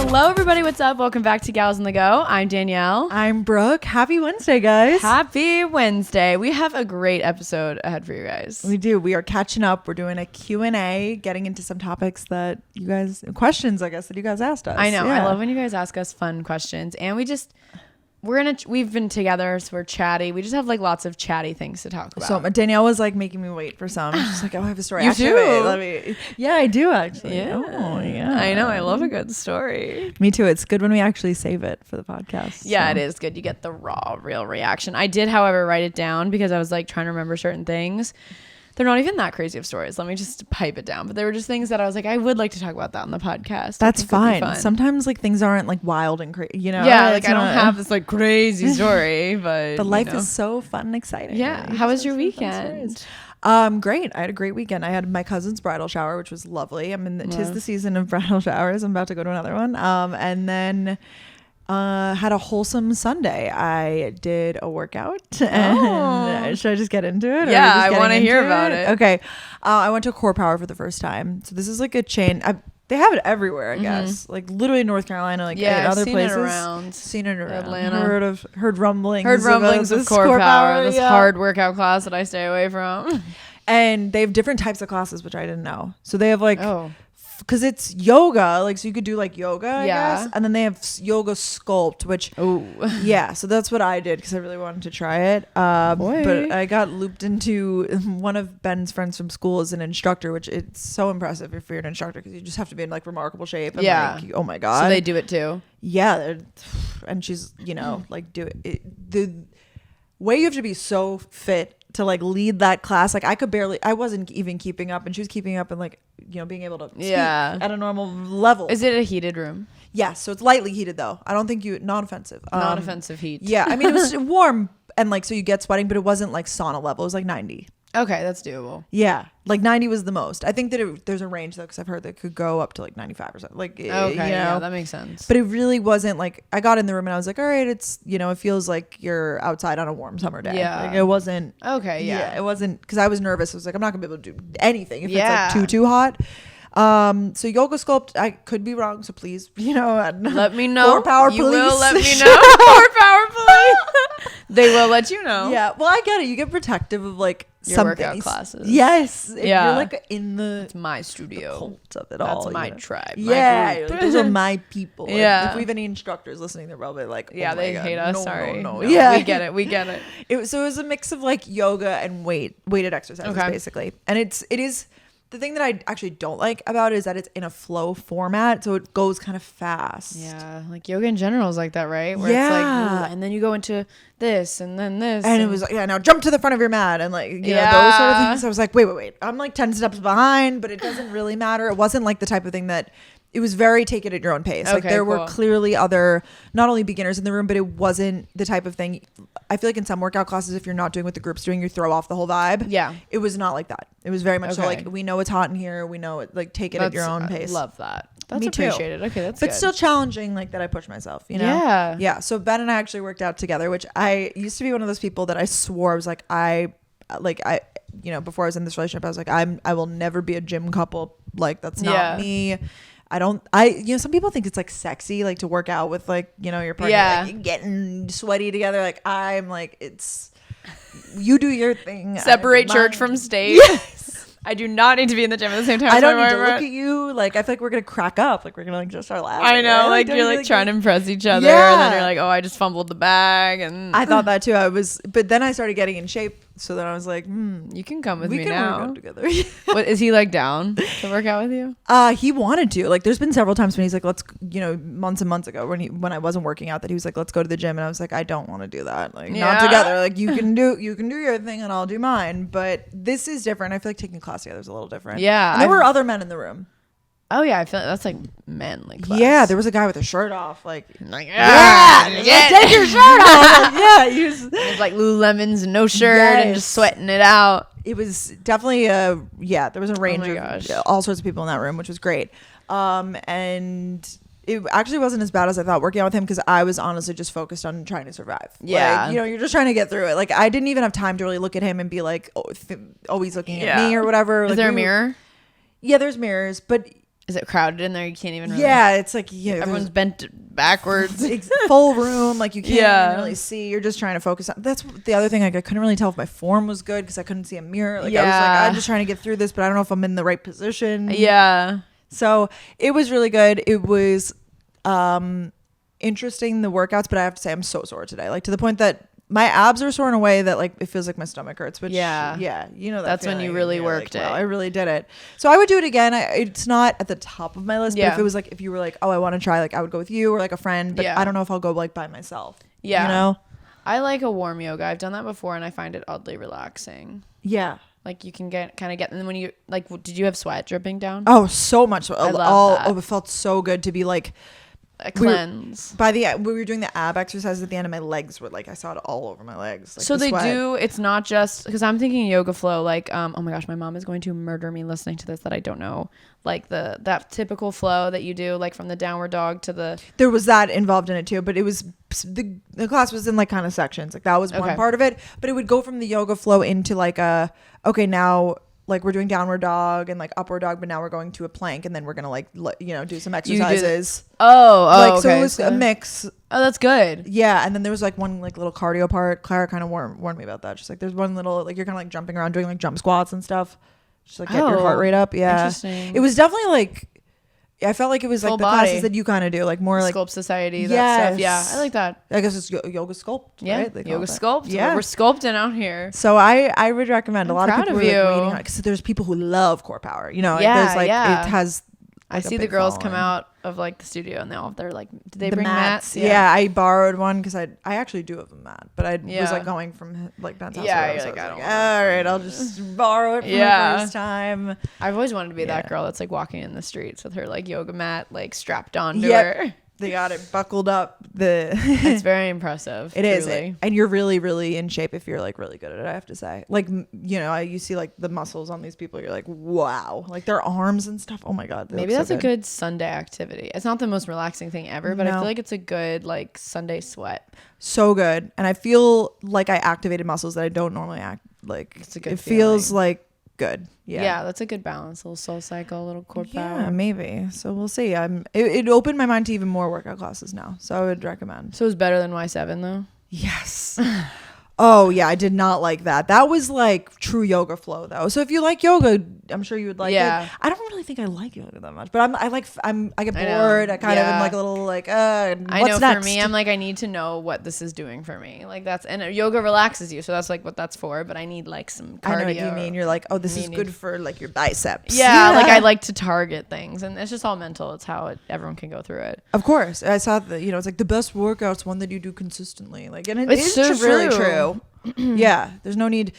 Hello, everybody. What's up? Welcome back to Gals on the Go. I'm Danielle. I'm Brooke. Happy Wednesday, guys. Happy Wednesday. We have a great episode ahead for you guys. We do. We are catching up. We're doing a Q&A, getting into some topics that you guys, questions, I guess, that you guys asked us. I know. Yeah. I love when you guys ask us fun questions. And we've been together, so we're chatty. We just have like lots of chatty things to talk about. So Danielle was like making me wait for some. She's like, oh, I have a story. You actually, do? Yeah, I do actually. Yeah. Oh, yeah. I know. I love a good story. Me too. It's good when we actually save it for the podcast. Yeah, so. it is good. You get the raw, real reaction. I did, however, write it down because I was like trying to remember certain things. They're not even that crazy of stories. Let me just pipe it down. But they were just things that I was like, I would like to talk about that on the podcast. That's fine. Sometimes like things aren't like wild and crazy, you know? Yeah, like I don't have this like crazy story, but life is so fun and exciting. Yeah. Right? How was your weekend? Great. I had a great weekend. I had my cousin's bridal shower, which was lovely. Tis the season of bridal showers. I'm about to go to another one. And then had a wholesome Sunday. I did a workout. And should I just get into it? Yeah, I want to hear about it. Okay. I went to Core Power for the first time. So this is like a chain. They have it everywhere, I guess. Like literally in North Carolina, like in other places. Seen it around. Atlanta. Heard rumblings. Heard rumblings of Core Power, this yeah. hard workout class that I stay away from. And they have different types of classes, which I didn't know. So they have like, because it's yoga, like, so you could do like yoga, I guess. And then they have yoga sculpt, which, yeah. So that's what I did because I really wanted to try it. But I got looped into one of Ben's friends from school as an instructor, which it's so impressive if you're an instructor because you just have to be in like remarkable shape. And like, oh my God. So they do it too. Yeah. And she's, like the way you have to be so fit to like lead that class. Like I wasn't even keeping up and she was keeping up and like, being able to speak at a normal level. Is it a heated room? Yeah. So it's lightly heated though. I don't think non-offensive. Non-offensive heat. Yeah. I mean, it was warm and like, so you get sweating, but it wasn't like sauna level. It was like 90. Okay. That's doable. Yeah. Like 90 was the most. I think that there's a range though, because I've heard that it could go up to like 95%. Like, yeah, that makes sense. But it really wasn't like, I got in the room and I was like, all right, it's, it feels like you're outside on a warm summer day. Yeah. Like it wasn't. Okay. Yeah. It wasn't, because I was nervous. I was like, I'm not gonna be able to do anything if it's like too hot. So yoga sculpt, I could be wrong, so please, let me know. Core Power Police. You will let me know. Core Power Police. They will let you know. Yeah. Well, I get it. You get protective of like your workout classes. Yes. Yeah. You're like in it's my studio. The cult of it all. That's my tribe. Yeah. Like, those are my people. Like, yeah. if we have any instructors listening, they're probably like, yeah, they hate us. Sorry. No. Yeah. We get it. It was a mix of like yoga and weighted exercises basically. And it is. The thing that I actually don't like about it is that it's in a flow format, so it goes kind of fast. Yeah, like yoga in general is like that, right? Where it's like, and then you go into this and then this. And it was like, now jump to the front of your mat and like, those sort of things. I was like, wait. I'm like 10 steps behind, but it doesn't really matter. It wasn't like the type of thing that, it was very take it at your own pace. Like there were clearly other, not only beginners in the room, but it wasn't the type of thing. I feel like in some workout classes, if you're not doing what the group's doing, you throw off the whole vibe. Yeah. It was not like that. It was very much so like, we know it's hot in here. We know it, like take it at your own pace. I love that. That's Me appreciated. Too. Okay, that's but good. still challenging, like that I push myself, Yeah. Yeah. So Ben and I actually worked out together, which I used to be one of those people that I swore I was like, before I was in this relationship, I was like, I will never be a gym couple. Like that's not me. Some people think it's like sexy, like to work out with like, your partner, like getting sweaty together. Like I'm like, you do your thing. Separate church from state. Yes. I do not need to be in the gym at the same time. I don't need to look at you. Like I feel like we're gonna crack up. Like we're gonna like just start laughing. I know. Right? Like you're like trying to impress each other, and then you're like, oh, I just fumbled the bag, and I thought that too. But then I started getting in shape. So then I was like, you can come with me now. We can work out together. What is he like down to work out with you? He wanted to. Like there's been several times when he's like, let's, months and months ago when I wasn't working out, that he was like, let's go to the gym, and I was like, I don't want to do that. Like not together. Like you can do your thing and I'll do mine. But this is different. I feel like taking a class together is a little different. Yeah. And there were other men in the room. Oh yeah, I feel like that's like manly class. Yeah, there was a guy with a shirt off, like take your shirt off. Yeah, he was like Lululemons and no shirt and just sweating it out. It was definitely there was a range of all sorts of people in that room, which was great. And it actually wasn't as bad as I thought working out with him, because I was honestly just focused on trying to survive. Yeah. Like, you're just trying to get through it. Like I didn't even have time to really look at him and be like, always looking at me or whatever. Is there a mirror? Yeah, there's mirrors, but Is it crowded in there? You can't even really... Yeah, it's like everyone's bent backwards. Full room, like you can't even really see. You're just trying to focus on. That's the other thing. Like I couldn't really tell if my form was good because I couldn't see a mirror. Like I was like, I'm just trying to get through this, but I don't know if I'm in the right position. Yeah. So it was really good. It was interesting, the workouts, but I have to say I'm so sore today. Like to the point that my abs are sore in a way that like it feels like my stomach hurts, which you know that's when you really worked it. Wow, I really did it. So I would do it again. It's not at the top of my list, but if it was like if you were like, oh, I want to try, like I would go with you or like a friend, but I don't know if I'll go like by myself. Yeah, you know, I like a warm yoga. I've done that before and I find it oddly relaxing. Yeah, like you can get and then when you like, did you have sweat dripping down? Oh, so much. I love that. It felt so good to be like a cleanse. We were doing the ab exercises at the end, and my legs were like, I saw it all over my legs. Like so it's not just because I'm thinking yoga flow, like oh my gosh, my mom is going to murder me listening to this, that I don't know like that typical flow that you do, like from the downward dog to the... There was that involved in it too, but it was the class was in like kind of sections, like that was one part of it, but it would go from the yoga flow into like now like we're doing downward dog and like upward dog, but now we're going to a plank, and then we're gonna like do some exercises. Okay. So it was a mix. Oh, that's good. Yeah, and then there was like one like little cardio part. Clara kind of warned me about that. Just like there's one little like you're kind of like jumping around doing like jump squats and stuff. Just like get your heart rate up. Yeah, interesting. It was definitely like I felt like it was full like the body classes that you kind of do, like more like Sculpt Society. That stuff. Yeah, I like that. I guess it's yoga sculpt. Yeah, right? Yoga sculpt. Yeah, we're sculpting out here. So I would recommend. A lot of people are like waiting on it because there's people who love core power. You know, there's like it has. I see the girls come out of like the studio and they're like, did they bring mats? Yeah, I borrowed one because I actually do have a mat, but I was like going from like Ben's house. Yeah, you're like, all right, I'll just borrow it for the first time. I've always wanted to be that girl that's like walking in the streets with her like yoga mat like strapped on to her. They got it buckled up. It's very impressive. It is. And you're really, really in shape if you're like really good at it, I have to say. Like, you know, you see like the muscles on these people. You're like, wow. Like their arms and stuff. Oh my God. Maybe that's a good Sunday activity. It's not the most relaxing thing ever, but I feel like it's a good like Sunday sweat. So good. And I feel like I activated muscles that I don't normally act. Like it's a good feels like good. Yeah, that's a good balance. A little soul cycle, a little core power. Yeah, maybe. So we'll see. It opened my mind to even more workout classes now. So I would recommend. So it was better than Y7 though? Yes. Oh yeah, I did not like that. That was like true yoga flow though. So if you like yoga, I'm sure you would like it. I don't really think I like yoga that much, but I get bored. I kind of am like a little like I know next? For me, I'm like I need to know what this is doing for me. Like and yoga relaxes you, so that's like what that's for. But I need like some cardio. I know what you mean. You're like, oh, this is good for like your biceps. Yeah, like I like to target things, and it's just all mental. It's how everyone can go through it. Of course, I saw that. You know, it's like the best workout's one that you do consistently. Like, and it's so really true. Yeah, there's no need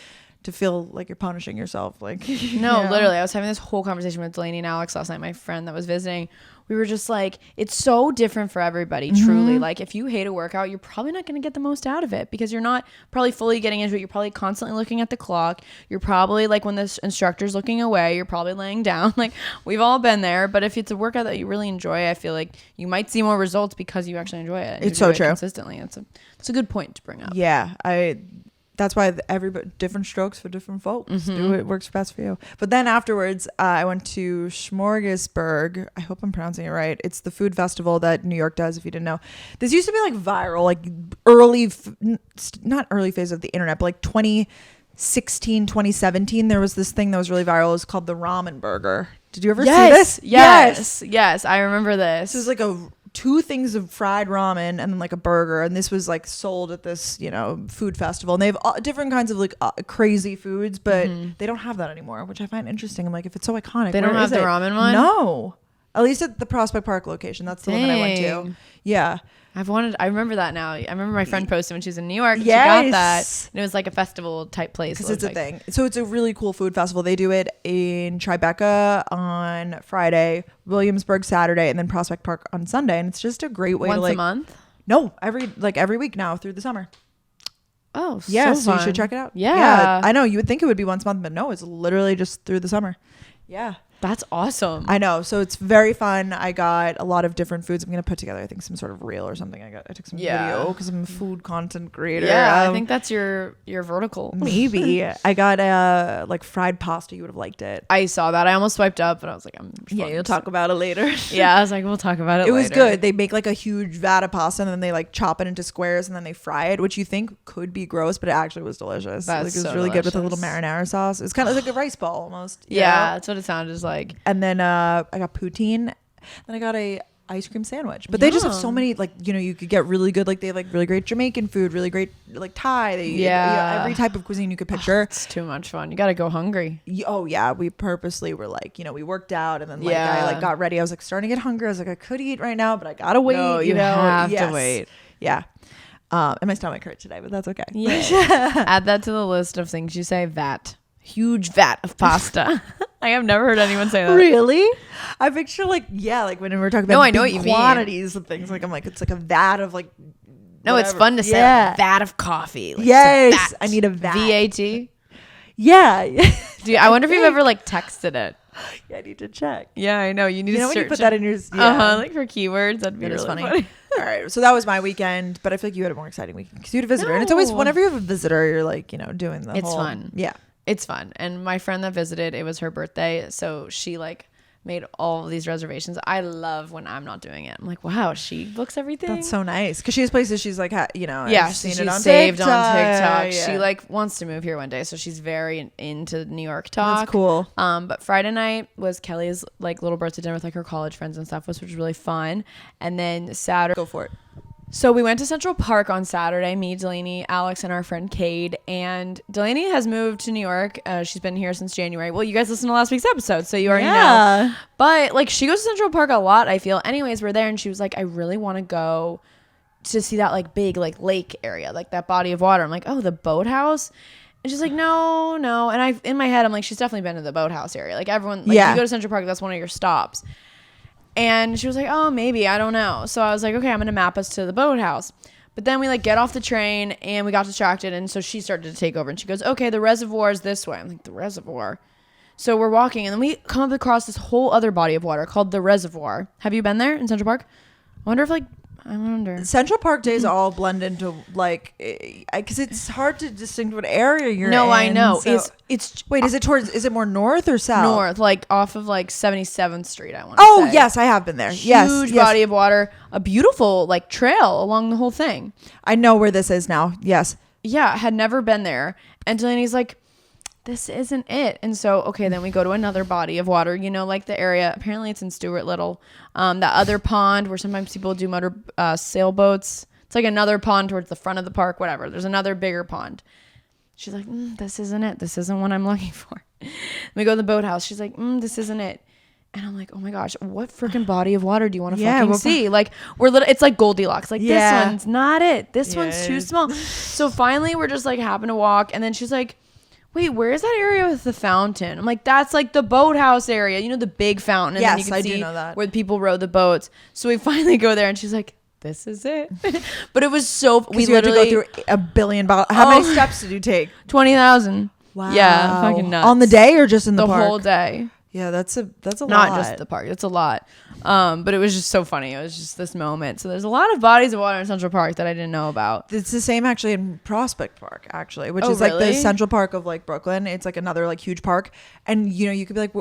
to feel like you're punishing yourself. Like literally, I was having this whole conversation with Delaney and Alex last night, my friend that was visiting. We were just like, it's so different for everybody, truly. Like if you hate a workout, you're probably not going to get the most out of it because you're not probably fully getting into it. You're probably constantly looking at the clock. You're probably like when the instructor's looking away, you're probably laying down. Like we've all been there. But if it's a workout that you really enjoy, I feel like you might see more results because you actually enjoy it. It's so true. Consistently. It's a good point to bring up. Yeah, that's why everybody different strokes for different folks. Do it works best for you. But then afterwards, I went to Smorgasburg. I hope I'm pronouncing it right. It's the food festival that New York does. If you didn't know, this used to be like viral, like not early phase of the internet, but like 2016, 2017. There was this thing that was really viral. It was called the ramen burger. Did you ever see this? Yes. I remember this. It was like two things of fried ramen and then like a burger, and this was like sold at this food festival, and they have different kinds of like crazy foods, but they don't have that anymore, which I find interesting. I'm like, if it's so iconic, they don't have the ramen one. No, at least at the Prospect Park location. That's the one that I went to. Yeah, I remember that now. I remember my friend posted when she was in New York. She got that, and it was like a festival type place. Because it's a thing. So it's a really cool food festival. They do it in Tribeca on Friday, Williamsburg Saturday, and then Prospect Park on Sunday. And it's just a great way to once a month. No, every week now through the summer. Oh, yeah, so you should check it out. Yeah, I know you would think it would be once a month, but no, it's literally just through the summer. Yeah. That's awesome. I know. So it's very fun. I got a lot of different foods. I'm going to put together, I think, some sort of reel or something. I took some video because I'm a food content creator. Yeah, I think that's your vertical. Maybe. I got like fried pasta. You would have liked it. I saw that. I almost swiped up, but I was like, you'll talk about it later. Yeah, I was like, we'll talk about it later. It was good. They make like a huge vat of pasta and then they like chop it into squares and then they fry it, which you think could be gross, but it actually was delicious. That's like, it was so really delicious. Good with a little marinara sauce. It was kind of like a rice ball almost. Yeah, that's what it sounded like. And then I got poutine. Then I got a ice cream sandwich. But they just have so many, like, you know, you could get really good, like they have like really great Jamaican food, really great like Thai. Every type of cuisine you could picture. It's too much fun. You got to go hungry. Oh yeah, we purposely were like, you know, we worked out and then like I like got ready. I was like starting to get hungry. I was like, I could eat right now, but I gotta wait. No, you have to wait. Yeah. And my stomach hurt today, but that's okay. Yeah. Add that to the list of things you say. Huge vat of pasta. I have never heard anyone say that. Really? I picture like when we were talking about I know what you quantities of things. Like I'm like, it's like a vat of like. No, whatever. it's fun to say. Like, vat of coffee. Like, yes, I need a vat. VAT. Yeah. Dude, I wonder if you've ever like texted it. Yeah, I need to check. Yeah, I know. You need to when search you put that in your like for keywords. That'd be really funny. All right, so that was my weekend, but I feel like you had a more exciting weekend because you had a visitor, and it's always whenever you have a visitor, you're like, you know, doing the It's whole, fun. Yeah. It's fun. And my friend that visited, it was her birthday. So she like made all of these reservations. I love when I'm not doing it. I'm like, wow, she books everything. That's so nice. Because she has places she's like, you know, yeah, she's saved on TikTok. Yeah. She like wants to move here one day. So she's very into New York talk. That's cool. But Friday night was Kelly's like little birthday dinner with like her college friends and stuff, which was really fun. And then Saturday. Go for it. So we went to Central Park on Saturday, me, Delaney, Alex, and our friend Cade. And Delaney has moved to New York. She's been here since January. Well, you guys listened to last week's episode, so you already know. But like she goes to Central Park a lot, I feel. Anyways, we're there and she was like, I really want to go to see that like big like lake area, like that body of water. I'm like, oh, the boathouse? And she's like, no. And in my head, I'm like, she's definitely been to the boathouse area. Like everyone, like you go to Central Park, that's one of your stops. And she was like, oh, maybe, I don't know. So I was like, okay, I'm going to map us to the boathouse. But then we like get off the train and we got distracted. And so she started to take over and she goes, okay, the reservoir is this way. I'm like, the reservoir? So we're walking and then we come up across this whole other body of water called the reservoir. Have you been there in Central Park? I wonder. Central Park days all blend into like, because it's hard to distinguish what area you're in. No, I know. So wait, is it more north or south? North, like off of like 77th Street, I want to say. Oh, yes, I have been there. Huge body of water, a beautiful like trail along the whole thing. I know where this is now. Yes. Yeah, had never been there. And Delaney's like, this isn't it. And so, okay, then we go to another body of water, you know, like the area. Apparently it's in Stuart Little. That other pond where sometimes people do motor sailboats. It's like another pond towards the front of the park, whatever. There's another bigger pond. She's like, this isn't it. This isn't what I'm looking for. We go to the boathouse. She's like, this isn't it. And I'm like, oh my gosh, what freaking body of water do you want to fucking see? Like it's like Goldilocks. Like this one's not it. This one's too small. So finally we're just like happen to walk. And then she's like, wait, where is that area with the fountain? I'm like, that's like the boathouse area. You know, the big fountain. And then you can see do know that. Where the people row the boats. So we finally go there and she's like, this is it. But it was so, we literally had to go through a billion bottles. How many steps did you take? 20,000. Wow. Yeah, fucking nuts. On the day or just in the park? The whole day. Yeah, that's a lot. Not just the park. That's a lot. But it was just so funny. It was just this moment. So there's a lot of bodies of water in Central Park that I didn't know about. It's the same actually in Prospect Park, actually, which is like the Central Park of like Brooklyn. It's like another like huge park. And you know, you could be like,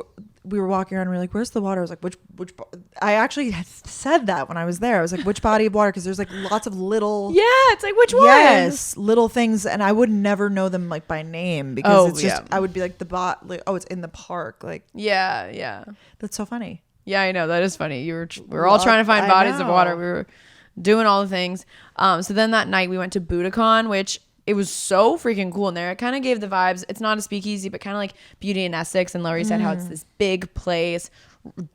we were walking around and we were like, where's the water? I was like, which I actually said that when I was there. I was like, which body of water? Because there's like lots of little. Yeah, it's like, which one? Yes, little things. And I would never know them like by name because it's just, I would be like it's in the park. Like, yeah. That's so funny. Yeah, I know. That is funny. We were all trying to find bodies of water. We were doing all the things. So then that night we went to Budokan, which it was so freaking cool in there. It kind of gave the vibes. It's not a speakeasy, but kind of like Beauty and Essex. And Laurie said how it's this big place,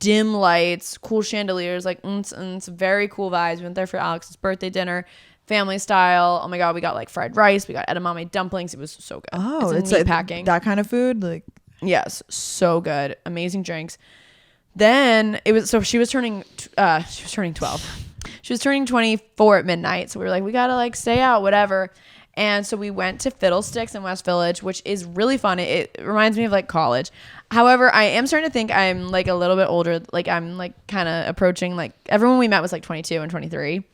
dim lights, cool chandeliers, like it's very cool vibes. We went there for Alex's birthday dinner, family style. Oh my God, we got like fried rice. We got edamame dumplings. It was so good. Oh, it's like packing. That kind of food? Like, yes, so good. Amazing drinks. Then it was, so she was turning 12. She was turning 24 at midnight. So we were like, we got to like stay out, whatever. And so we went to Fiddlesticks in West Village, which is really fun. It reminds me of like college. However, I am starting to think I'm like a little bit older. Like I'm like kind of approaching, like everyone we met was like 22 and 23.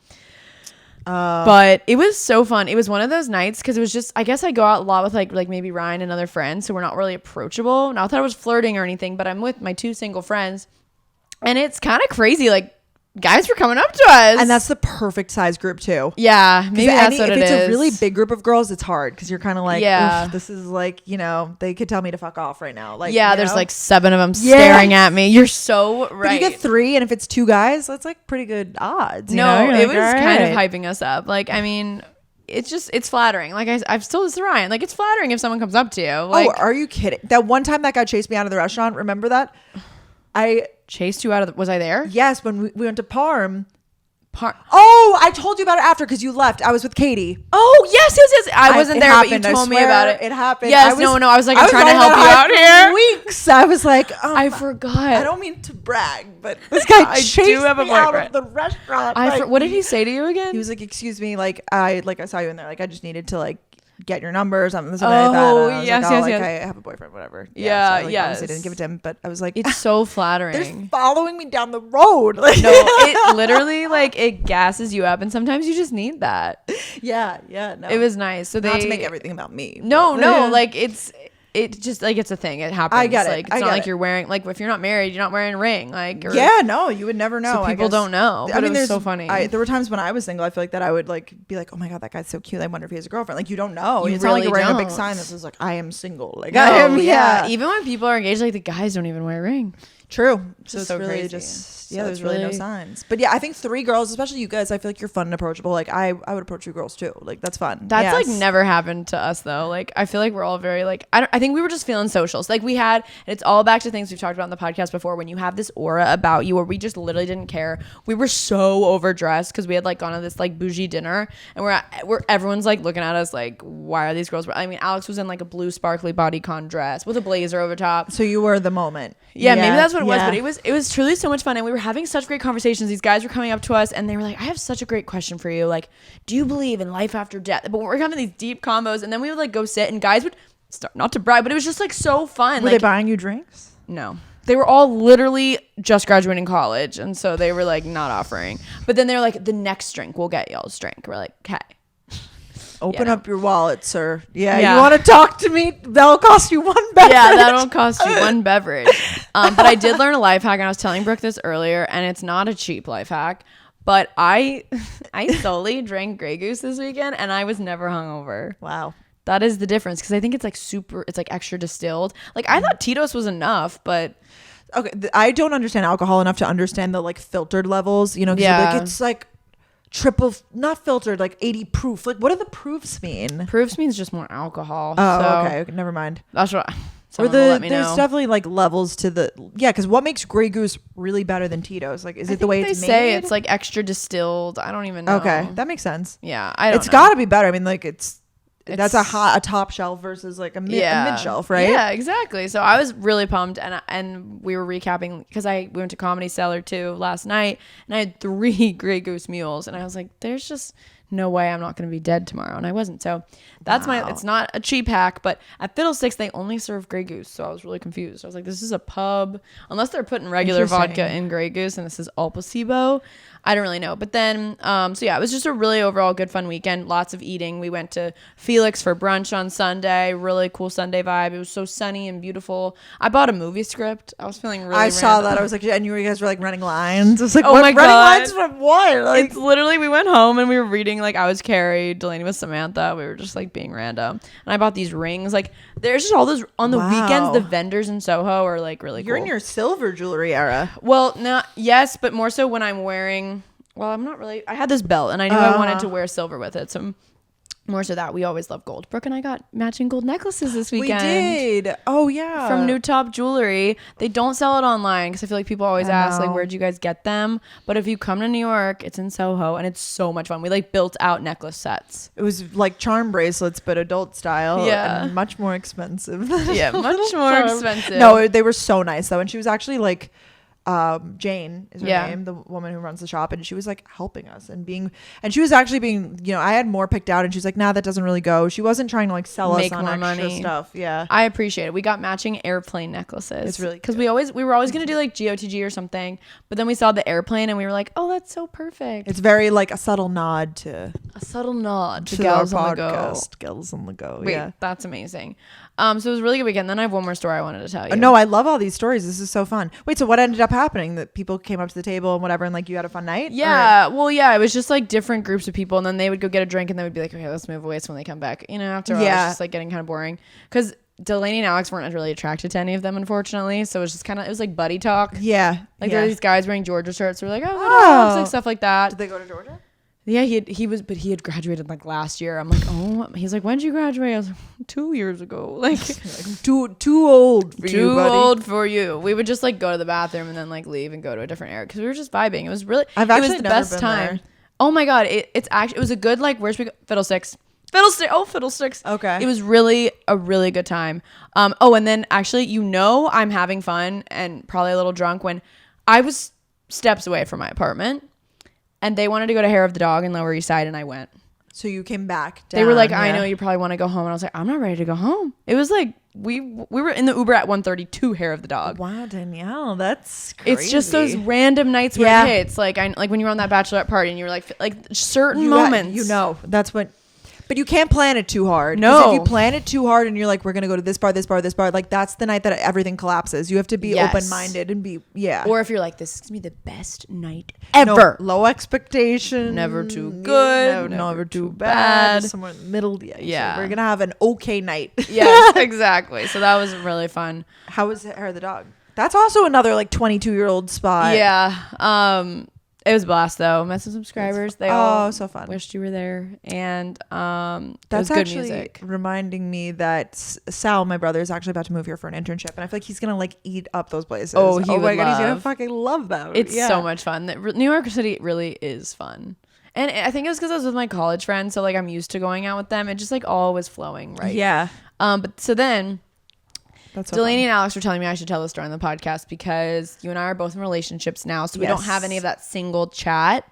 But it was so fun. It was one of those nights because it was just, I guess I go out a lot with like maybe Ryan and other friends. So we're not really approachable. Not that I was flirting or anything, but I'm with my 2 single friends. And it's kind of crazy. Like, guys were coming up to us, and that's the perfect size group too. Yeah, maybe that's what it is. If it's a really big group of girls, it's hard because you're kind of like, this is like, you know, they could tell me to fuck off right now. Like, yeah, there's like 7 of them staring at me. You're so right. But you get 3, and if it's 2 guys, that's like pretty good odds. No, it was kind of hyping us up. Like, I mean, it's flattering. Like I've told this to Ryan. Like, it's flattering if someone comes up to you. Like, oh, are you kidding? That one time that guy chased me out of the restaurant. Remember that? I chased you out of was I there? Yes, when we went to Parm. Oh, I told you about it after because you left. I was with Katie. Oh, yes. I wasn't there, happened. But you told me about it. It happened. Yes, no. I was like, I'm trying to help you out here. Weeks. I was like, I forgot. I don't mean to brag, but this guy chased me out of the restaurant. What did he say to you again? He was like, "Excuse me, I saw you in there. Like, I just needed to like get your number or something." Yes. I have a boyfriend, whatever. Yeah, so, obviously didn't give it to him, but I was like, it's so flattering. They're following me down the road. No, it literally like it gasses you up, and sometimes you just need that. Yeah, no. It was nice. So not to make everything about me. No, like it's just like it's a thing. It happens. I get it. Like it's not like you're wearing like if you're not married, you're not wearing a ring. Like no, you would never know. So people don't know. But I mean, it was so funny. There were times when I was single. I feel like that I would like be like, oh my god, that guy's so cute. I wonder if he has a girlfriend. Like you don't know. It's really not like you're wearing a big sign that says like I am single. Like no, I am. Yeah. Even when people are engaged, like the guys don't even wear a ring. True. So it's really crazy. There's really no signs. But yeah, I think 3 girls, especially you guys, I feel like you're fun and approachable. Like I would approach you girls too. Like that's fun. That's like never happened to us though. Like I feel like we're all very like I think we were just feeling socials. Like we had, and it's all back to things we've talked about in the podcast before. When you have this aura about you, where we just literally didn't care. We were so overdressed because we had like gone to this like bougie dinner, and we're everyone's like looking at us like, why are these girls? I mean, Alex was in like a blue sparkly bodycon dress with a blazer over top. So you were the moment. Yeah, maybe that's what it was. But it was truly so much fun, and we were having such great conversations. These guys were coming up to us and they were like, I have such a great question for you. Like, do you believe in life after death? But we're having these deep combos, and then we would like go sit, and guys would start, not to brag, but it was just like so fun. Were they buying you drinks? No. They were all literally just graduating college, and so they were like not offering. But then they're like, the next drink, we'll get y'all's drink. We're like, okay. Open up your wallet, sir. Yeah. You want to talk to me? That'll cost you 1 beverage. Yeah, that'll cost you 1 beverage. But I did learn a life hack, and I was telling Brooke this earlier, and it's not a cheap life hack. But I solely drank Grey Goose this weekend, and I was never hungover. Wow. That is the difference, because I think it's like it's like extra distilled. Like I thought Tito's was enough, but okay, I don't understand alcohol enough to understand the like filtered levels. You know, like it's like triple, not filtered, like 80 proof. Like what do the proofs mean? Proofs means just more alcohol. Oh, okay, never mind. That's what. There's definitely like levels to the because what makes Grey Goose really better than Tito's? Like, is it the way it's made? They say it's like extra distilled. I don't even know. Okay, that makes sense. Yeah, it's got to be better. I mean, like that's a top shelf versus like a mid shelf, right? Yeah, exactly. So I was really pumped, and we were recapping because we went to Comedy Cellar too last night, and I had 3 Grey Goose mules, and I was like, there's just no way I'm not going to be dead tomorrow, and I wasn't. So that's it's not a cheap hack, but at Fiddlesticks they only serve Grey Goose, so I was really confused. I was like, this is a pub, unless they're putting regular vodka in Grey Goose, and this is all placebo. I don't really know. But then, so yeah, it was just a really overall good fun weekend. Lots of eating. We went to Felix for brunch on Sunday. Really cool Sunday vibe. It was so sunny and beautiful. I bought a movie script. I was feeling really random. Saw that. I was like, and you guys were like running lines. I was like, oh my God. Running lines from what? Like, it's literally, we went home and we were reading, like I was Carrie, Delaney was Samantha. We were just like being random. And I bought these rings. Like there's just all those, on the weekends, the vendors in Soho are like really cool. You're in your silver jewelry era. Well, yes, but more so when I'm wearing... Well, I'm not really. I had this belt, and I knew I wanted to wear silver with it. So more so that we always love gold. Brooke and I got matching gold necklaces this weekend. We did. Oh yeah. From New Top Jewelry. They don't sell it online because I feel like people always ask like, where'd you guys get them? But if you come to New York, it's in Soho, and it's so much fun. We like built out necklace sets. It was like charm bracelets, but adult style. Yeah. And much more expensive. Yeah, much more expensive. No, they were so nice though, and she was actually like. Jane is her name, the woman who runs the shop, and she was like helping us and she was actually being, you know, I had more picked out and she's like, nah, that doesn't really go. She wasn't trying to like sell us on extra money. Stuff. Yeah, I appreciate it. We got matching airplane necklaces. It's really because we were always gonna do like GOTG or something, but then we saw the airplane and we were like, oh, that's so perfect. It's very like a subtle nod to Gals on the Go. Gals on the Go. Wait, yeah, that's amazing. So it was a really good weekend. Then I have one more story I wanted to tell you. No, I love all these stories. This is so fun. Wait, so what ended up happening? That people came up to the table and whatever, and like you had a fun night? Yeah. Well, yeah, it was just like different groups of people, and then they would go get a drink, and they would be like, okay, let's move away. So when they come back, you know, after a while, it's just like getting kind of boring because Delaney and Alex weren't really attracted to any of them, unfortunately. So it was just kind of, it was like buddy talk. Yeah. Like there were these guys wearing Georgia shirts. So we're like, oh, like stuff like that. Did they go to Georgia? Yeah, he had graduated like last year. I'm like, oh, he's like, when did you graduate? I was like, 2 years ago. Like too old for you, buddy. Too old for you. We would just like go to the bathroom and then like leave and go to a different area because we were just vibing. It was really, it was the best time. There. Oh my god, it was a good like where's we go? Fiddlesticks. Fiddlesticks. Okay. It was really a really good time. Oh, and then actually, you know, I'm having fun and probably a little drunk when I was steps away from my apartment. And they wanted to go to Hair of the Dog in Lower East Side, and I went. So you came back down. They were like, I know you probably want to go home. And I was like, I'm not ready to go home. It was like, we were in the Uber at 1:30 to Hair of the Dog. Wow, Danielle, that's crazy. It's just those random nights where it hits. Like when you were on that bachelorette party and you were like certain moments. You know, that's what. But you can't plan it too hard. No. If you plan it too hard and you're like, we're going to go to this bar, like that's the night that everything collapses. You have to be open-minded and be, Or if you're like, this is going to be the best night ever. No, low expectation. Never too good. Never too bad. Somewhere in the middle. Yeah. So we're going to have an okay night. Yes, exactly. So that was really fun. How was Hair of the Dog? That's also another like 22-year-old spot. Yeah. It was a blast though. Met some subscribers. They all so fun. Wished you were there, and that's it was good actually music. Reminding me that Sal, my brother, is actually about to move here for an internship, and I feel like he's gonna like eat up those places. Oh my god, he's gonna fucking love them. It's so much fun. New York City really is fun, and I think it was because I was with my college friends, so like I'm used to going out with them. It just like all was flowing right. Yeah. But so then. That's so Delaney fun. and Alex were telling me I should tell this story on the podcast because you and I are both in relationships now, so we don't have any of that single chat.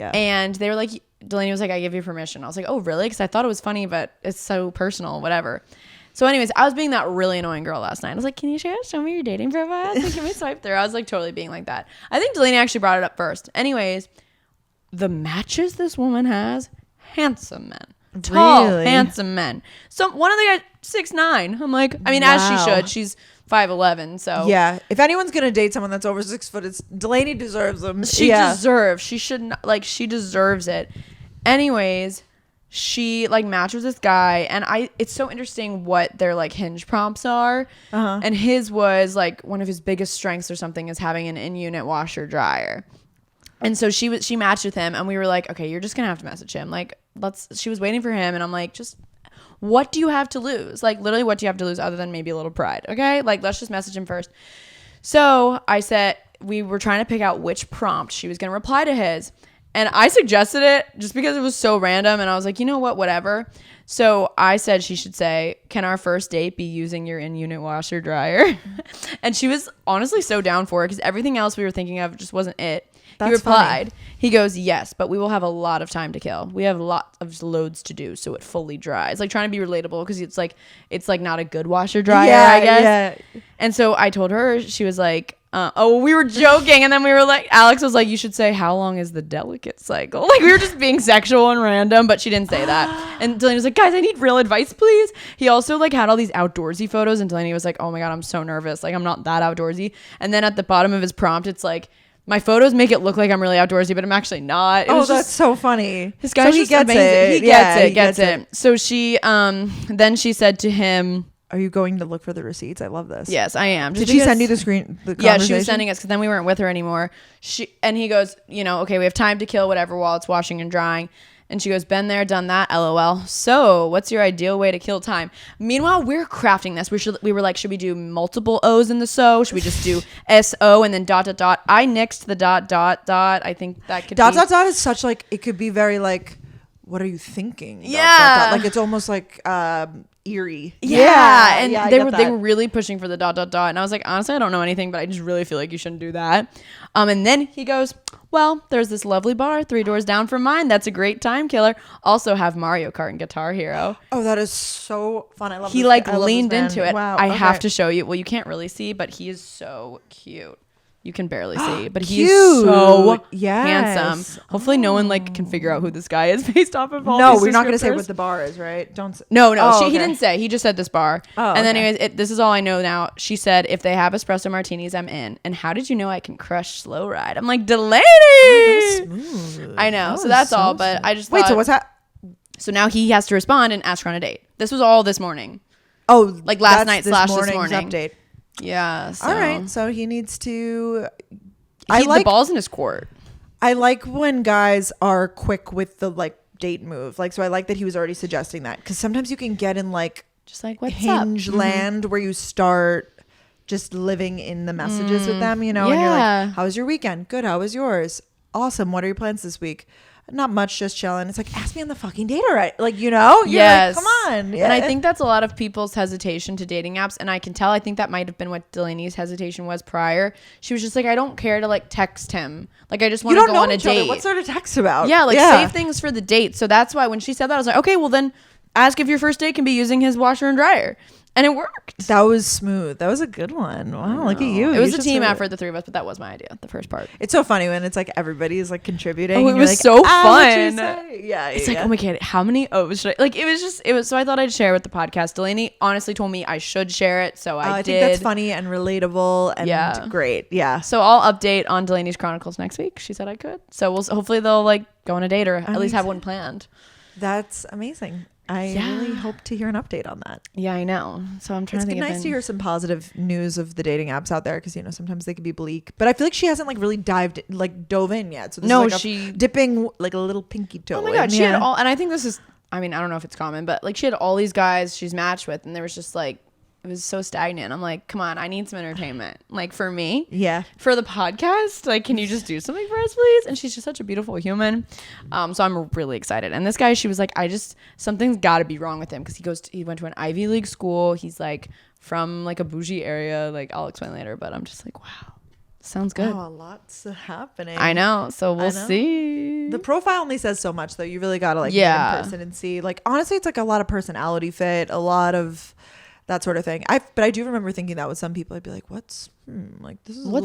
Yeah. And they were like, Delaney was like, I give you permission. I was like, oh, really? Because I thought it was funny, but it's so personal, whatever. So anyways, I was being that really annoying girl last night. I was like, can you show me your dating profile? Like, can we swipe through? I was like totally being like that. I think Delaney actually brought it up first. Anyways, the matches this woman has, handsome men. Tall, handsome men. So one of the guys, 6'9". I'm like, I mean, as she should. She's 5'11". So yeah, if anyone's gonna date someone that's over 6 foot, it's Delaney deserves them. She deserves. She should not, like, she deserves it. Anyways, she like matched with this guy, and it's so interesting what their like Hinge prompts are. And his was like one of his biggest strengths or something is having an in-unit washer dryer. And so she matched with him, and we were like, okay, you're just gonna have to message him. Like, she was waiting for him, and I'm like, just what do you have to lose? Like, literally, what do you have to lose other than maybe a little pride? Okay, like, let's just message him first. So I said, we were trying to pick out which prompt she was gonna reply to his, and I suggested it just because it was so random, and I was like, you know what, whatever. So I said she should say, can our first date be using your in-unit washer dryer? And she was honestly so down for it because everything else we were thinking of just wasn't it. He replied, funny. He goes, yes, but we will have a lot of time to kill. We have lots of loads to do so it fully dries. Like trying to be relatable because it's like not a good washer dryer, I guess. Yeah. And so I told her, she was like, we were joking. And then we were like, Alex was like, you should say, how long is the delicate cycle? Like we were just being sexual and random, but she didn't say that. And Delaney was like, guys, I need real advice, please. He also like had all these outdoorsy photos, and Delaney was like, oh my God, I'm so nervous. Like I'm not that outdoorsy. And then at the bottom of his prompt, it's like, my photos make it look like I'm really outdoorsy, but I'm actually not. That's so funny. This guy's just amazing. He gets it. So she, then she said to him, are you going to look for the receipts? I love this. Yes, I am. Did she send you the screen? Yeah, she was sending us because then we weren't with her anymore. And he goes, okay, we have time to kill, whatever, while it's washing and drying. And she goes, been there, done that, LOL. So what's your ideal way to kill time? Meanwhile, we're crafting this. We were like, should we do multiple O's in the so? Should we just do S-O and then ... I nixed the ... I think that could be... ... is such like, it could be very like, what are you thinking? Yeah. Like it's almost like eerie. And they were really pushing for the ... And I was like, honestly, I don't know anything, but I just really feel like you shouldn't do that. And then he goes, well, there's this lovely bar 3 doors down from mine. That's a great time killer. Also have Mario Kart and Guitar Hero. Oh, that is so fun. I love. He like leaned into it. Wow. I have to show you. Well, you can't really see, but he is so cute. You can barely see, but he's so handsome. Hopefully no one like can figure out who this guy is based off of all these we're not going to say what the bar is, right? Don't say. No. He didn't say. He just said this bar. And then anyways, this is all I know now. She said, if they have espresso martinis, I'm in. And how did you know I can crush slow ride? I'm like, Delaney. Smooth. I know. So that's all. But I just wait. So what's that? So now he has to respond and ask her on a date. This was all this morning. Oh, like last night / this morning update. Yeah. So. All right. So he needs to. The ball's in his court. I like when guys are quick with the like date move. Like, so I like that he was already suggesting that, because sometimes you can get in like just like what's Hinge up? land where you start just living in the messages with them, you know, and you're like, how was your weekend? Good. How was yours? Awesome. What are your plans this week? Not much, just chilling. It's like, ask me on the fucking date already. Like, you know? You're like, come on. Yeah. And I think that's a lot of people's hesitation to dating apps. And I can tell, I think that might have been what Delaney's hesitation was prior. She was just like, I don't care to like text him. Like, I just want to go on a date. What sort of text about? Yeah, like save things for the date. So that's why when she said that, I was like, okay, well then ask if your first date can be using his washer and dryer. And it worked. That was smooth. That was a good one. Wow, look at you. It was a team effort, the 3 of us, but that was my idea, the first part. It's so funny when it's like everybody is like contributing. Oh, it was like, so fun. Yeah, it's like, oh my God, how many O's should I? Like, it was, so I thought I'd share with the podcast. Delaney honestly told me I should share it, so I did. I think that's funny and relatable and great. Yeah. So I'll update on Delaney's Chronicles next week. She said I could. So hopefully they'll like go on a date or at least have one planned. That's amazing. I really hope to hear an update on that. Yeah, I know. So I'm trying to think. It's nice to hear some positive news of the dating apps out there, because you know sometimes they can be bleak. But I feel like she hasn't like really dove in yet. So this is like she dipping like a little pinky toe. Oh my God, she had all, and I think this is. I mean, I don't know if it's common, but like she had all these guys she's matched with, and there was just like. It was so stagnant. I'm like, come on, I need some entertainment. Like for me, for the podcast, like, can you just do something for us, please? And she's just such a beautiful human. So I'm really excited. And this guy, she was like, something's got to be wrong with him, because he went to an Ivy League school. He's like from like a bougie area. Like I'll explain later, but I'm just like, wow, sounds good. Wow, lots happening. I know. So we'll see. The profile only says so much, though. You really got to like meet in person and see. Like honestly, it's like a lot of personality fit, a lot of. That sort of thing. But I do remember thinking that with some people. I'd be like, what's like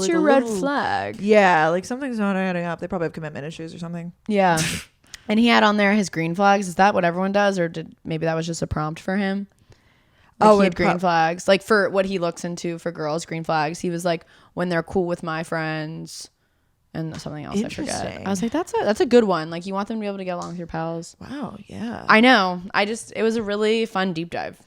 your red flag? Yeah, like something's not adding up. They probably have commitment issues or something. Yeah. And he had on there his green flags. Is that what everyone does, or maybe that was just a prompt for him? Like he had green flags, like for what he looks into for girls. Green flags. He was like, when they're cool with my friends, and something else I forget. I was like, that's a good one. Like you want them to be able to get along with your pals. Wow. Yeah. I know. It was a really fun deep dive.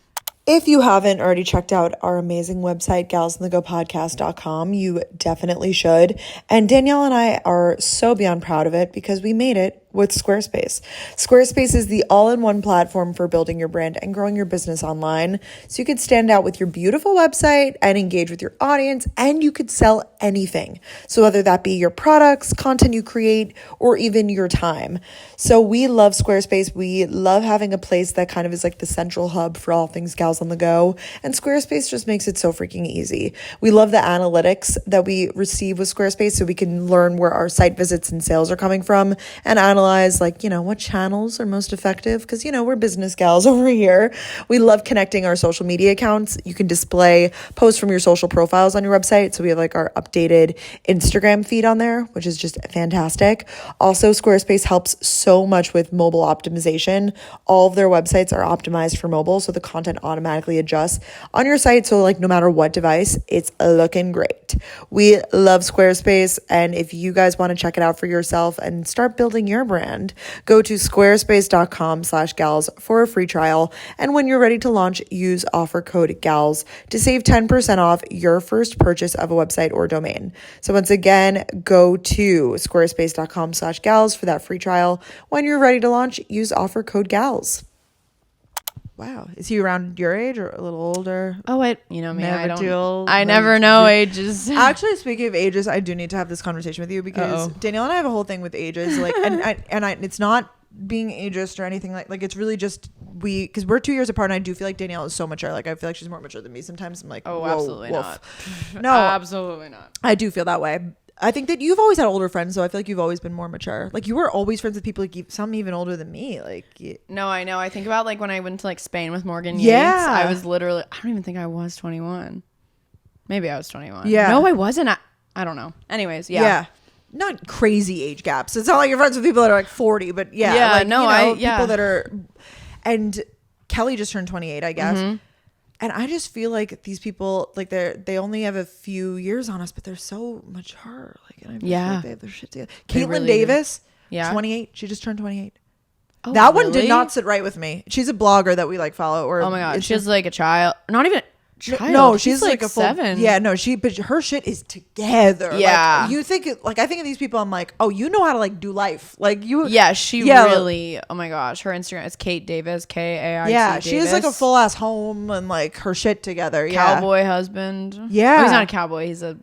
If you haven't already checked out our amazing website, galsonthegopodcast.com, you definitely should. And Danielle and I are so beyond proud of it, because we made it with Squarespace. Squarespace is the all-in-one platform for building your brand and growing your business online. So you could stand out with your beautiful website and engage with your audience, and you could sell anything. So whether that be your products, content you create, or even your time. So we love Squarespace. We love having a place that kind of is like the central hub for all things gals on the go. And Squarespace just makes it so freaking easy. We love the analytics that we receive with Squarespace, so we can learn where our site visits and sales are coming from, and analyze like, you know, what channels are most effective, because, you know, we're business gals over here. We love connecting our social media accounts. You can display posts from your social profiles on your website. So we have like our updated Instagram feed on there, which is just fantastic. Also, Squarespace helps so much with mobile optimization. All of their websites are optimized for mobile, so the content automatically adjusts on your site. So like no matter what device, it's looking great. We love Squarespace. And if you guys want to check it out for yourself and start building your brand, go to squarespace.com/gals for a free trial. And when you're ready to launch, use offer code GALS to save 10% off your first purchase of a website or domain. So once again, go to squarespace.com/gals for that free trial. When you're ready to launch, use offer code GALS. Wow. Is he around your age or a little older? Oh, you know me. Never I never know ages. Actually, speaking of ages, I do need to have this conversation with you, because Danielle and I have a whole thing with ages. Like, and it's not being ageist or anything like it's really just because we're 2 years apart, and I do feel like Danielle is so mature. Like I feel like she's more mature than me. Sometimes I'm like, oh, whoa, absolutely woof. not. No, absolutely not. I do feel that way. I think that you've always had older friends, so I feel like you've always been more mature. Like you were always friends with people, like some even older than me. Like no, I know. I think about like when I went to like Spain with Morgan Yates. Yeah, I was literally. I don't even think I was 21. Maybe I was 21. Yeah. No, I wasn't. I don't know. Anyways, yeah. Yeah. Not crazy age gaps. It's not like you're friends with people that are like 40, but yeah, like, no, people that are. And Kelly just turned 28, I guess. Mm-hmm. And I just feel like these people, like they only have a few years on us, but they're so mature. Like, and I feel like they have their shit together. Caitlin really Davis, 28. She just turned 28. Oh, that one did not sit right with me. She's a blogger that we like follow. Or oh my god, she's like a child. Not even. Child. No, she's like a full, 7. Yeah, no, but her shit is together. Yeah, like, you think like I think of these people. I'm like, oh, you know how to like do life. Like you. Yeah, she really. Oh my gosh, her Instagram is Kate Davis, KAIT. Yeah, she has like a full ass home and like her shit together. Cowboy husband. Yeah, oh, he's not a cowboy. He's a.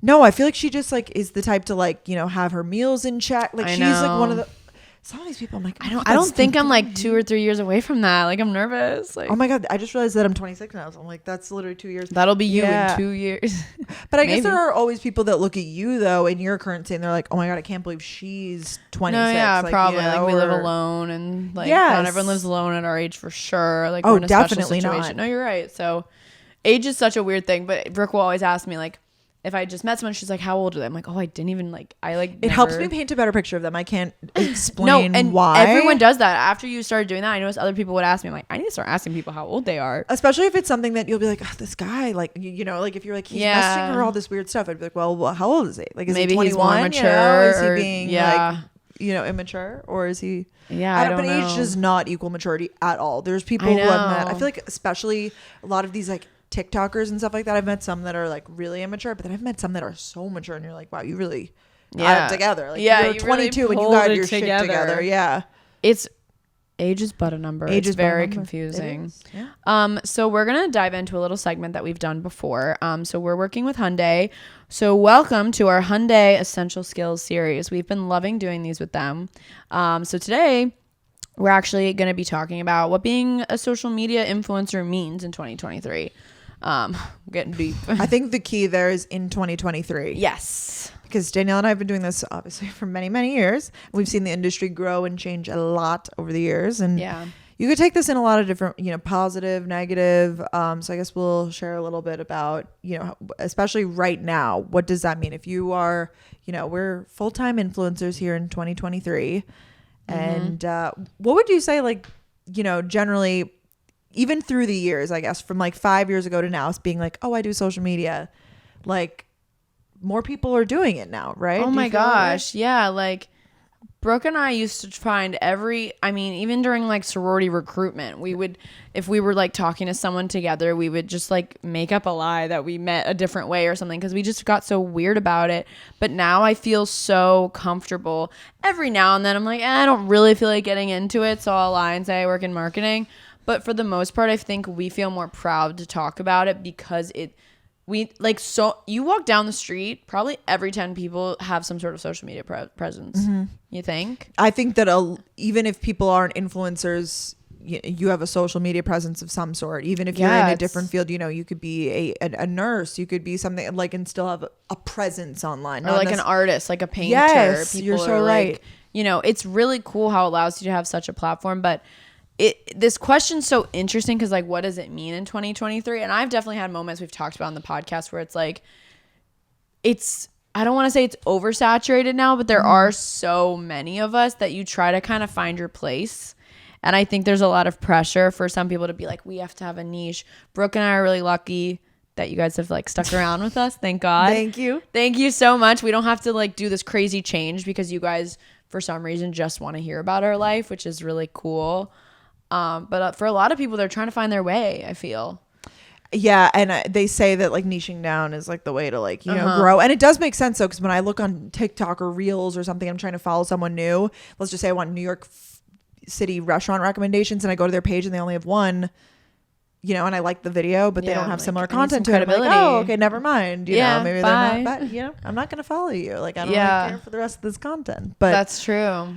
No, I feel like she just like is the type to like have her meals in check. Like she's like one of the. Some of these people, I'm like, I don't think I'm like 2 or 3 years away from that. Like I'm nervous. Like, oh my god, I just realized that I'm 26 now. So I'm like, that's literally 2 years. That'll be you in 2 years. But I guess there are always people that look at you though in your current state and they're like, oh my god, I can't believe she's 26. No, yeah, like, probably. Like we live alone and like not everyone lives alone at our age for sure. Like we're in a definitely special situation. Not. No, you're right. So age is such a weird thing. But Brooke will always ask me like, if I just met someone, she's like, how old are they? I'm like, oh, I didn't even like, it helps me paint a better picture of them. I can't explain no, and why. Everyone does that. After you started doing that, I noticed other people would ask me, I'm like, I need to start asking people how old they are. Especially if it's something that you'll be like, oh, this guy, like, like if you're like, he's messaging her all this weird stuff. I'd be like, well, how old is he? Like, is maybe he 21? He's more mature. Is he being like, immature? Or is he? Yeah, I don't but know. Age does not equal maturity at all. There's people who I've met. I feel like especially a lot of these like TikTokers and stuff like that. I've met some that are like really immature, but then I've met some that are so mature and you're like, wow, you really got it together. Like you're 22 really and you got your shit together. Yeah. Age is but a number. It's very confusing. So we're going to dive into a little segment that we've done before. So we're working with Hyundai. So welcome to our Hyundai Essential Skills series. We've been loving doing these with them. So today we're actually going to be talking about what being a social media influencer means in 2023. Getting deep. I think the key there is in 2023. Yes. Because Danielle and I have been doing this obviously for many, many years. We've seen the industry grow and change a lot over the years. And you could take this in a lot of different, positive, negative. So I guess we'll share a little bit about, especially right now, what does that mean? If you are, we're full-time influencers here in 2023. Mm-hmm. And what would you say, like, generally, even through the years, I guess, from like 5 years ago to now, it's being like, oh, I do social media. Like, more people are doing it now, right? Oh my gosh. Yeah. Like, Brooke and I used to find even during like sorority recruitment, if we were like talking to someone together, we would just like make up a lie that we met a different way or something because we just got so weird about it. But now I feel so comfortable. Every now and then I'm like, I don't really feel like getting into it, so I'll lie and say I work in marketing. But for the most part, I think we feel more proud to talk about it because so you walk down the street, probably every 10 people have some sort of social media presence. Mm-hmm. You think? I think that even if people aren't influencers, you have a social media presence of some sort. Even if you're in a different field, you could be a nurse, you could be something like, and still have a presence online. Or like an artist, like a painter. Yes, you're so right. It's really cool how it allows you to have such a platform, but this question's so interesting because like what does it mean in 2023? And I've definitely had moments we've talked about on the podcast where it's like I don't want to say it's oversaturated now, but there are so many of us that you try to kind of find your place. And I think there's a lot of pressure for some people to be like, we have to have a niche. Brooke and I are really lucky that you guys have like stuck around with us. Thank God. Thank you so much. We don't have to like do this crazy change because you guys for some reason just want to hear about our life, which is really cool. But for a lot of people, they're trying to find their way, I feel. Yeah. And they say that like niching down is like the way to like, grow. And it does make sense though. Cause when I look on TikTok or Reels or something, I'm trying to follow someone new. Let's just say I want New York City restaurant recommendations and I go to their page and they only have one, and I like the video, but they don't have similar content to it. I'm like, oh, okay, never mind. Maybe they're not bad. I'm not going to follow you. Like, I don't really care for the rest of this content. But that's true.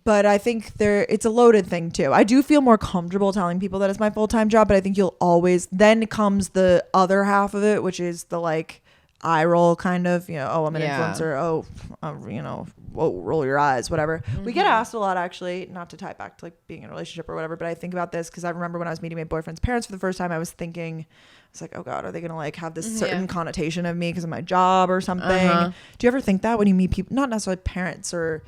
But I think it's a loaded thing too. I do feel more comfortable telling people that it's my full-time job, but I think you'll always, then comes the other half of it, which is the like eye roll kind of, oh, I'm an influencer. Oh, roll your eyes, whatever. We get asked a lot, actually, not to tie back to like being in a relationship or whatever, but I think about this because I remember when I was meeting my boyfriend's parents for the first time, I was like, oh God, are they going to like have this certain connotation of me because of my job or something? Do you ever think that when you meet people, not necessarily parents or,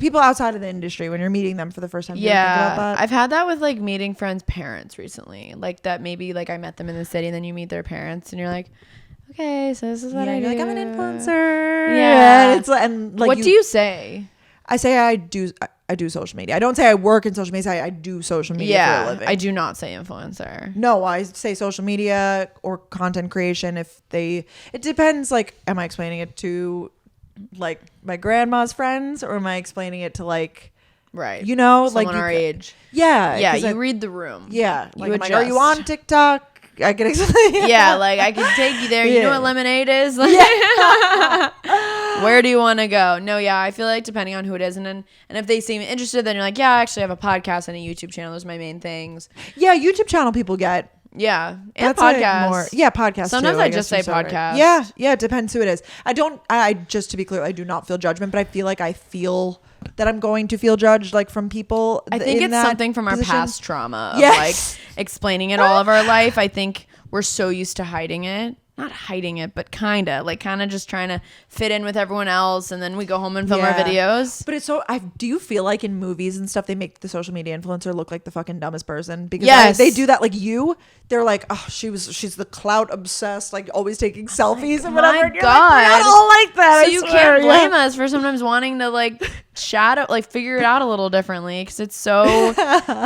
people outside of the industry, when you're meeting them for the first time? Do you ever think about that? I've had that with like meeting friends' parents recently. Like that maybe like I met them in the city and then you meet their parents and you're like, okay, so this is what I do. Like, I'm an influencer. Yeah. And what do you say? I say I do social media. I don't say I work in social media. I do social media for a living. I do not say influencer. No, I say social media or content creation. It depends. Like, am I explaining it to like my grandma's friends or am I explaining it to like, right? Someone like our age. Yeah. Yeah. You read the room. Yeah. Like, are you on TikTok? I can explain. Yeah, like I can take you there. You know what lemonade is? Like, where do you want to go? No, yeah, I feel like depending on who it is, and if they seem interested, then you're like, yeah, I actually have a podcast and a YouTube channel. Those are my main things. Yeah, YouTube channel people get. Yeah, and podcasts. Podcasts. Sometimes too, I just say podcast. Yeah, it depends who it is. I just to be clear, I do not feel judgment, but I feel like I feel that I'm going to feel judged, like from people. I think it's something from our past trauma of like explaining it all of our life. I think we're so used to hiding it. Not hiding it, but kind of just trying to fit in with everyone else, and then we go home and film our videos. But it's so. Do you feel like in movies and stuff they make the social media influencer look like the fucking dumbest person because they do that? Like they're like, oh, she's the clout obsessed, like always taking selfies and whatever. My God, I don't like that. So you can't blame us for sometimes wanting to like shadow, like figure it out a little differently because it's so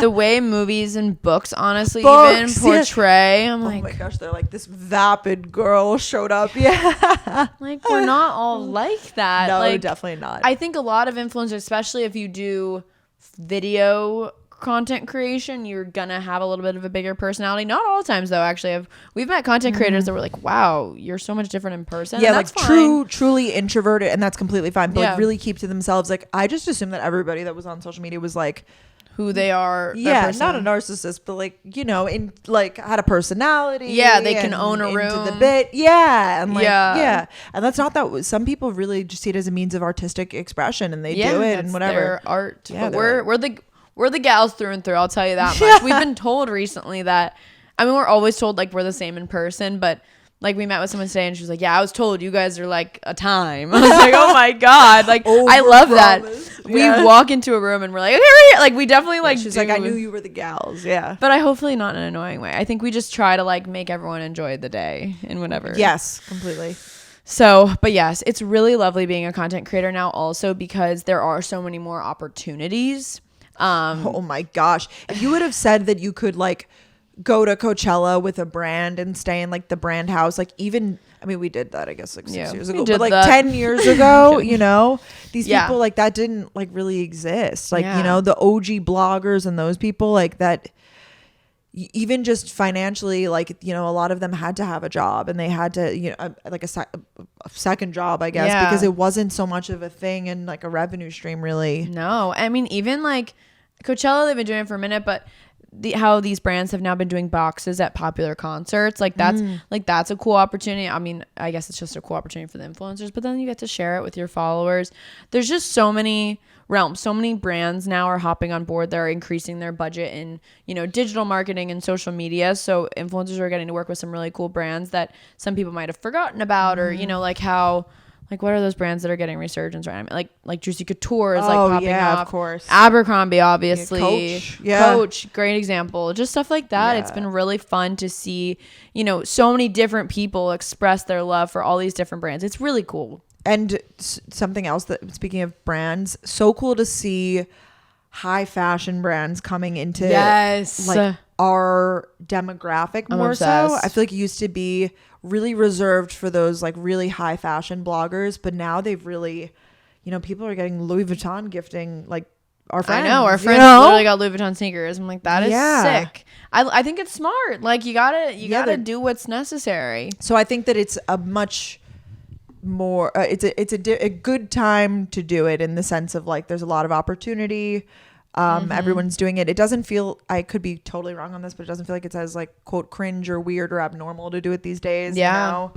the way movies and books honestly even portray. I'm like, oh my gosh, they're like this vapid girl showed up. Yeah, like we're not all like that. No, like, definitely not. I think a lot of influencers, especially if you do video content creation, you're gonna have a little bit of a bigger personality. Not all times though. Actually, we've met content creators that were like, wow, you're so much different in person. Yeah, like truly introverted, and that's completely fine, but like really keep to themselves. Like I just assumed that everybody that was on social media was like who they are. Yeah, not a narcissist, but like, in like had a personality. Yeah, they can own a room. Into the bit. Yeah. And like, yeah. And that's not that. Some people really just see it as a means of artistic expression and they do it and whatever. Their art. Yeah, but we're the gals through and through. I'll tell you that much. We've been told recently that, we're always told like we're the same in person, but like we met with someone today and she was like, yeah, I was told you guys are like a time. I was like, oh my God. Like, I love that. Yeah. We walk into a room and we're like, okay, we're here. Like we definitely like, she's like, I knew you were the gals. Yeah. But I hopefully not in an annoying way. I think we just try to like make everyone enjoy the day and whatever. Yes, completely. So, but yes, it's really lovely being a content creator now also because there are so many more opportunities. Oh my gosh. If you would have said that you could like go to Coachella with a brand and stay in like the brand house, like even, we did that I guess like 6 years ago, but like 10 years ago, these people like that didn't like really exist. Like, the OG bloggers and those people like that, even just financially, like, a lot of them had to have a job and they had to, like a second job, I guess, because it wasn't so much of a thing and like a revenue stream really. No, even like Coachella, they've been doing it for a minute, but how these brands have now been doing boxes at popular concerts, like that's a cool opportunity. I guess it's just a cool opportunity for the influencers, but then you get to share it with your followers. There's just so many realms, so many brands now are hopping on board. They're increasing their budget in digital marketing and social media, so influencers are getting to work with some really cool brands that some people might have forgotten about, or like how. Like, what are those brands that are getting resurgence right now? Like Juicy Couture is like popping off. Of course. Abercrombie, obviously. Coach. Yeah. Coach, great example. Just stuff like that. Yeah. It's been really fun to see, so many different people express their love for all these different brands. It's really cool. And something else that, speaking of brands, so cool to see high fashion brands coming into like our demographic more so. I feel like it used to be really reserved for those like really high fashion bloggers, but now they've really, people are getting Louis Vuitton gifting like our friends. I know our friends literally got Louis Vuitton sneakers. I'm like, that is sick. I think it's smart. Like you gotta do what's necessary. So I think that it's a much more it's a good time to do it in the sense of like there's a lot of opportunity. Everyone's doing it. It doesn't feel, I could be totally wrong on this, but it doesn't feel like it's as like quote cringe or weird or abnormal to do it these days. You know?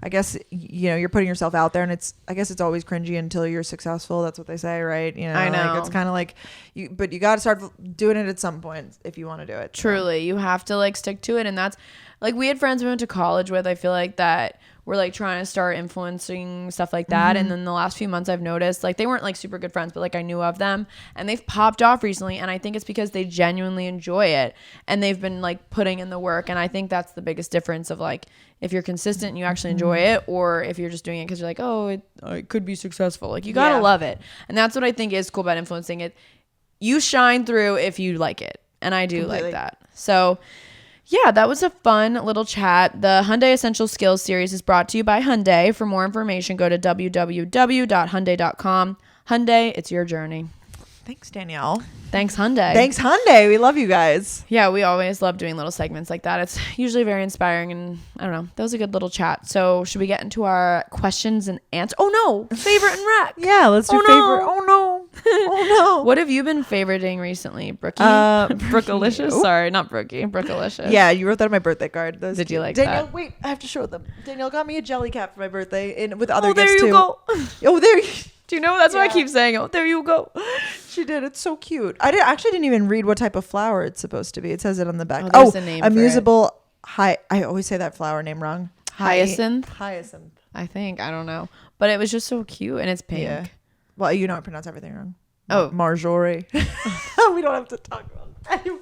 I guess, you know, you're putting yourself out there, and I guess it's always cringy until you're successful. That's what they say, right? You know, I know. Like, it's kind of like but you got to start doing it at some point if you want to do it. Truly, you have to like stick to it. And that's like, we had friends we went to college with, I feel like, that were like trying to start influencing stuff like that. And then the last few months I've noticed like they weren't like super good friends, but like I knew of them, and they've popped off recently. And I think it's because they genuinely enjoy it, and they've been like putting in the work. And I think that's the biggest difference of like, if you're consistent and you actually enjoy it, or if you're just doing it because you're like, oh, it could be successful. Like, you gotta love it. And that's what I think is cool about influencing it. You shine through if you like it. And I do like that. So yeah, that was a fun little chat. The Hyundai Essential Skills series is brought to you by Hyundai. For more information, go to www.hyundai.com. Hyundai, it's your journey. Thanks, Danielle. Thanks, Hyundai. Thanks, Hyundai. We love you guys. Yeah, we always love doing little segments like that. It's usually very inspiring, and I don't know. That was a good little chat. So should we get into our questions and answers? Oh, no. Favorite and rec. Yeah, let's do favorite. Oh, no. Oh, no. What have you been favoriting recently, Brookie? Brookalicious? Sorry, not Brookie. Brookalicious. Yeah, you wrote that on my birthday card. Did you like Danielle, that? Wait, I have to show them. Danielle got me a jelly cap for my birthday with other gifts, too. Oh, there you go. Oh, there you Do you know? That's why I keep saying, oh, there you go. She did. It's so cute. I actually didn't even read what type of flower it's supposed to be. It says it on the back. Oh, the name a musable I always say that flower name wrong. Hyacinth? Hyacinth. I think. I don't know. But it was just so cute, and it's pink. Yeah. Well, you know I pronounce everything wrong. Oh. Marjorie. We don't have to talk about that. Do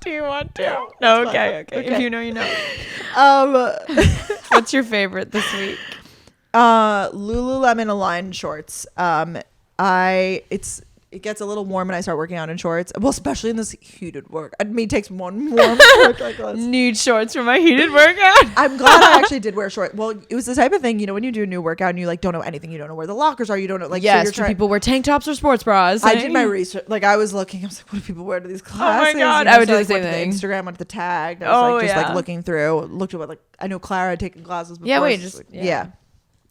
you want to? No, okay. If you know, you know. What's your favorite this week? Lululemon Align shorts. It gets a little warm when I start working out in shorts. Well, especially in this heated work. I mean, it takes one warm work like this. Need shorts for my heated workout. I'm glad I actually did wear shorts. Well, it was the type of thing, you know, when you do a new workout and you like don't know anything, you don't know where the lockers are, you don't know like. Yes, so people wear tank tops or sports bras. I did my research. Like I was looking, I was like, what do people wear to these classes? Oh my god, you know, I would do the like, same thing. The Instagram went to the tag. I was like looking through, looked at what like I know Clara had taken classes before. Yeah.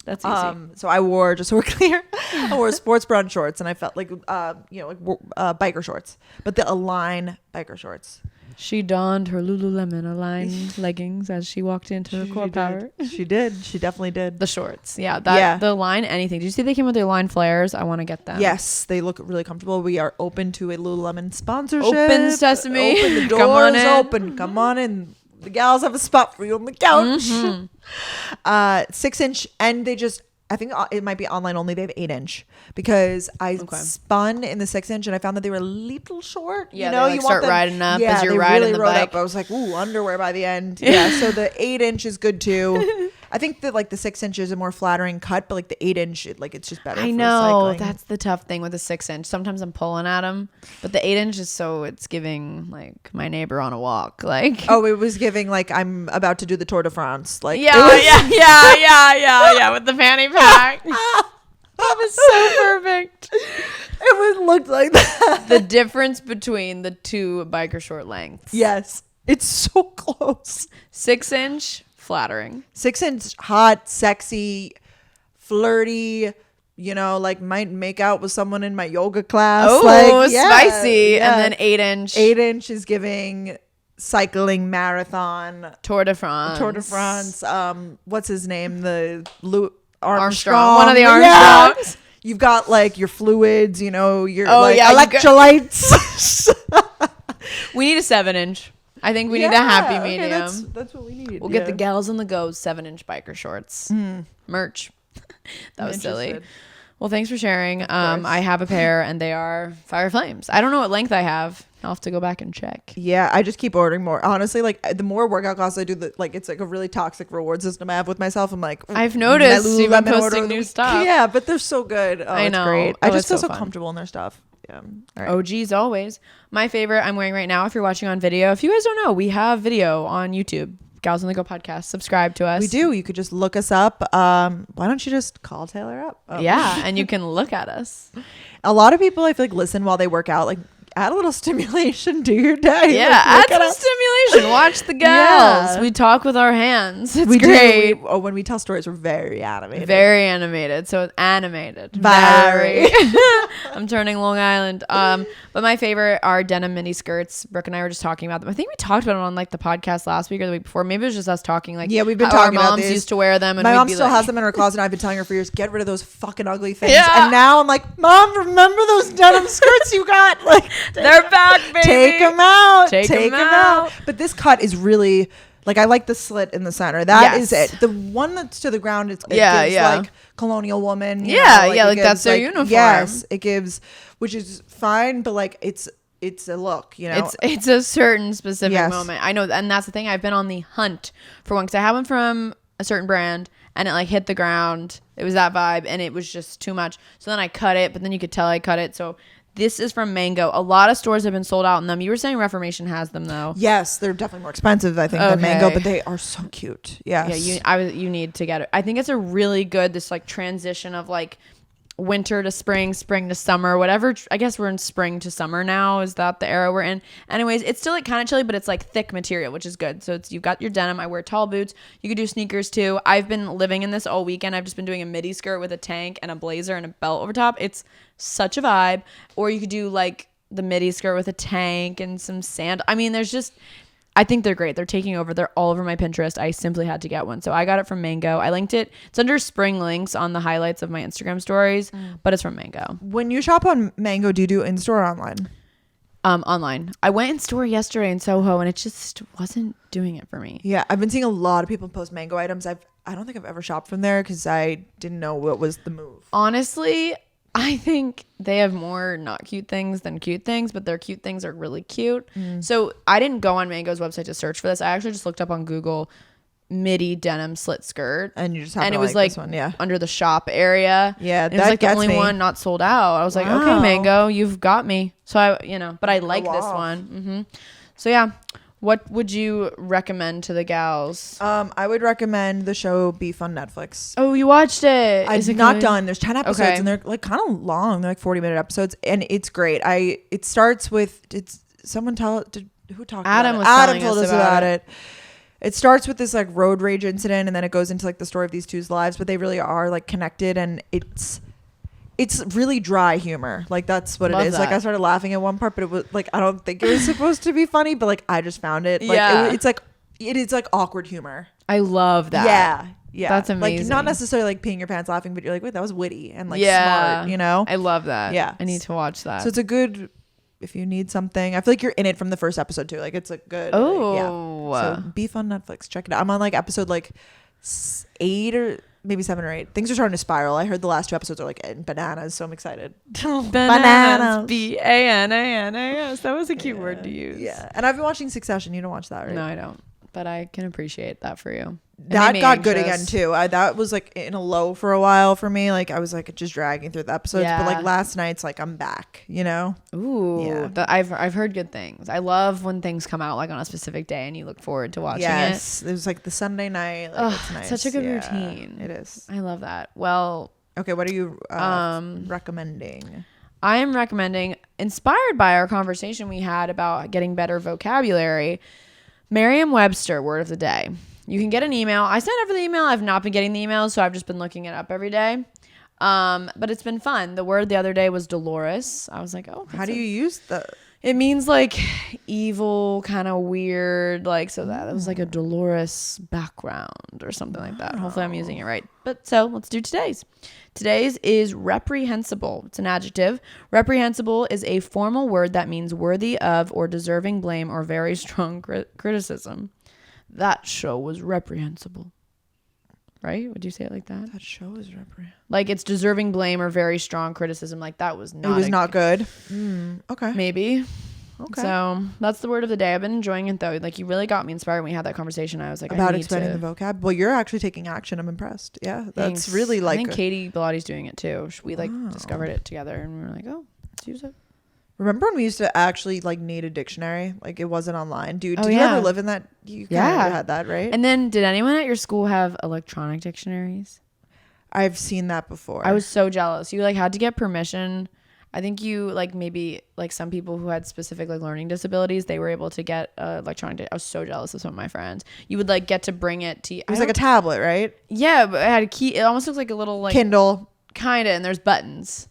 That's easy. So I wore, just so we're clear, I wore sports bra shorts, and I felt like, biker shorts, but the Align biker shorts. She donned her Lululemon Align leggings as she walked into her core power. She did. She definitely did. The shorts. The Align anything. Did you see they came with their Align flares? I want to get them. Yes, they look really comfortable. We are open to a Lululemon sponsorship. Open sesame. Open the doors. Come on in. Open. Come on in. The gals have a spot for you on the couch. 6-inch, and I think it might be online only. They have 8-inch because I spun in the 6-inch and I found that they were a little short. Yeah, you know, you start riding up as you're riding the bike. I was like, ooh, underwear by the end. Yeah, so the 8-inch is good too. I think that like the 6-inch is a more flattering cut, but like the 8-inch, it's just better. I know that's the tough thing with the 6-inch. Sometimes I'm pulling at them, but the 8-inch is it's giving like my neighbor on a walk. Like it was giving like I'm about to do the Tour de France. Like yeah, with the fanny pack. That was so perfect. It looked like that. The difference between the two biker short lengths. Yes, it's so close. 6-inch. Flattering. 6-inch, hot, sexy, flirty, you know, like might make out with someone in my yoga class. Spicy. Yeah. And then 8-inch. 8-inch is giving cycling marathon. Tour de France. What's his name? Armstrong. One of the Armstrongs. Yeah. You've got like your fluids, you know, your electrolytes. We need a 7-inch. I think we need a happy medium. Okay, that's what we need. We'll get the gals on the go 7-inch biker shorts. Merch. That was silly. Well, thanks for sharing. I have a pair and they are Fire Flames. I don't know what length I have. I'll have to go back and check. Yeah, I just keep ordering more. Honestly, like the more workout classes I do, it's like a really toxic reward system I have with myself. I'm like, I've noticed you've been posting new stuff. Yeah, but they're so good. I know. It's great. I just feel so fun. Comfortable in their stuff. Yeah. All right. OGs always. My favorite I'm wearing right now, if you're watching on video. If you guys don't know, we have video on YouTube. Gals on the Go podcast. Subscribe to us. We do. You could just look us up. Why don't you just call Taylor up? Yeah, and you can look at us. A lot of people I feel like listen while they work out. Like add a little stimulation to your day. Yeah, add some stimulation. Watch the gals. Yeah. We talk with our hands. It's great. When we tell stories, we're very animated. Very animated. So it's animated. Very. I'm turning Long Island. But my favorite are denim mini skirts. Brooke and I were just talking about them. I think we talked about them on like the podcast last week or the week before. Maybe it was just us talking. Like, yeah, we've been talking about our moms used to wear them. And my mom still has them in her closet. And I've been telling her for years, get rid of those fucking ugly things. Yeah. And now I'm like, Mom, remember those denim skirts you got? Like, they're back, baby. Take them out. Take them out. But this cut is really, like, I like the slit in the center. That is it. The one that's to the ground, it gives like colonial woman. Like that's their uniform. Yes, it gives, which is fine, but like it's a look, you know. It's a certain specific moment. I know, and that's the thing. I've been on the hunt for one because I have one from a certain brand, and it like hit the ground. It was that vibe, and it was just too much. So then I cut it, but then you could tell I cut it. So this is from Mango. A lot of stores have been sold out in them. You were saying Reformation has them though. Yes, they're definitely more expensive, I think, than Mango, but they are so cute. Yes. Yeah, you need to get it. I think it's a really good this like transition of like winter to spring, spring to summer, whatever. I guess we're in spring to summer now. Is that the era we're in? Anyways, it's still like kind of chilly, but it's like thick material, which is good. So you've got your denim. I wear tall boots. You could do sneakers too. I've been living in this all weekend. I've just been doing a midi skirt with a tank and a blazer and a belt over top. It's such a vibe. Or you could do like the midi skirt with a tank and some sand. I mean, I think they're great. They're taking over. They're all over my Pinterest. I simply had to get one. So I got it from Mango. I linked it. It's under spring links on the highlights of my Instagram stories, but it's from Mango. When you shop on Mango, do you do in-store or online? Online. I went in store yesterday in SoHo and it just wasn't doing it for me. Yeah, I've been seeing a lot of people post Mango items. I don't think I've ever shopped from there because I didn't know what was the move. Honestly, I think they have more not cute things than cute things, but their cute things are really cute. So I didn't go on Mango's website to search for this. I actually just looked up on Google midi denim slit skirt, and you just and it was like this one, under the shop area. Yeah, and it was like the only one not sold out. I was like, okay, Mango, you've got me. So but I like this one. So yeah. What would you recommend to the gals? I would recommend the show Beef on Netflix. Oh, you watched it? Is it not done. There's 10 episodes and they're like kind of long. They're like 40-minute episodes, and it's great. It starts with who talked Adam about it? Was Adam told us us about it. It starts with this like road rage incident, and then it goes into like the story of these two's lives, but they really are like connected, and it's really dry humor. Like that's what it is. Like I started laughing at one part, but it was like I don't think it was supposed to be funny, but like I just found it. Like it is like awkward humor. I love that. Yeah. That's amazing. Like not necessarily like peeing your pants laughing, but you're like, wait, that was witty and like smart, you know? I love that. Yeah. I need to watch that. So it's a good, if you need something. I feel like you're in it from the first episode too. Like it's a good. So Beef on Netflix. Check it out. I'm on like episode like 8 or maybe 7 or 8. Things are starting to spiral. I heard the last 2 episodes are like bananas, so I'm excited. Bananas. BANANAS. That was a cute word to use. Yeah. And I've been watching Succession. You don't watch that, right? No, I don't. But I can appreciate that for you. That got good again too. That was like in a low for a while for me. Like I was like just dragging through the episodes, but like last night's like I'm back, you know? Ooh, yeah. I've heard good things. I love when things come out like on a specific day and you look forward to watching it. It was like the Sunday night. Like, it's nice. Such a good routine. It is. I love that. Well, okay. What are you recommending? I am recommending, inspired by our conversation we had about getting better vocabulary, Merriam-Webster word of the day. You can get an email. I signed up for the email. I've not been getting the emails, so I've just been looking it up every day. But it's been fun. The word the other day was dolorous. I was like, oh. How do you use the... It means like evil, kind of weird, like, so that it was like a dolorous background or something like that. Hopefully I'm using it right. But so let's do today's. Today's is reprehensible. It's an adjective. Reprehensible is a formal word that means worthy of or deserving blame or very strong criticism. That show was reprehensible. Right? Would you say it like that? That show is reprehensible. Like it's deserving blame or very strong criticism. Like that was not. It was not good. Okay. Maybe. Okay. So that's the word of the day. I've been enjoying it though. Like you really got me inspired when we had that conversation. I was like, about expanding the vocab. Well, you're actually taking action. I'm impressed. Yeah. Thanks. That's really like. I think Katie Belotti's doing it too. We like discovered it together and we were like, oh, let's use it. Remember when we used to actually like need a dictionary? Like it wasn't online. Dude, did you ever live in that? You kind of had that, right? And then did anyone at your school have electronic dictionaries? I've seen that before. I was so jealous. You like had to get permission. I think you like maybe like some people who had specific like learning disabilities, they were able to get electronic. I was so jealous of some of my friends. You would like get to bring it to. It was like a tablet, right? Yeah, but it had a key. It almost looks like a little like Kindle, kind of, and there's buttons,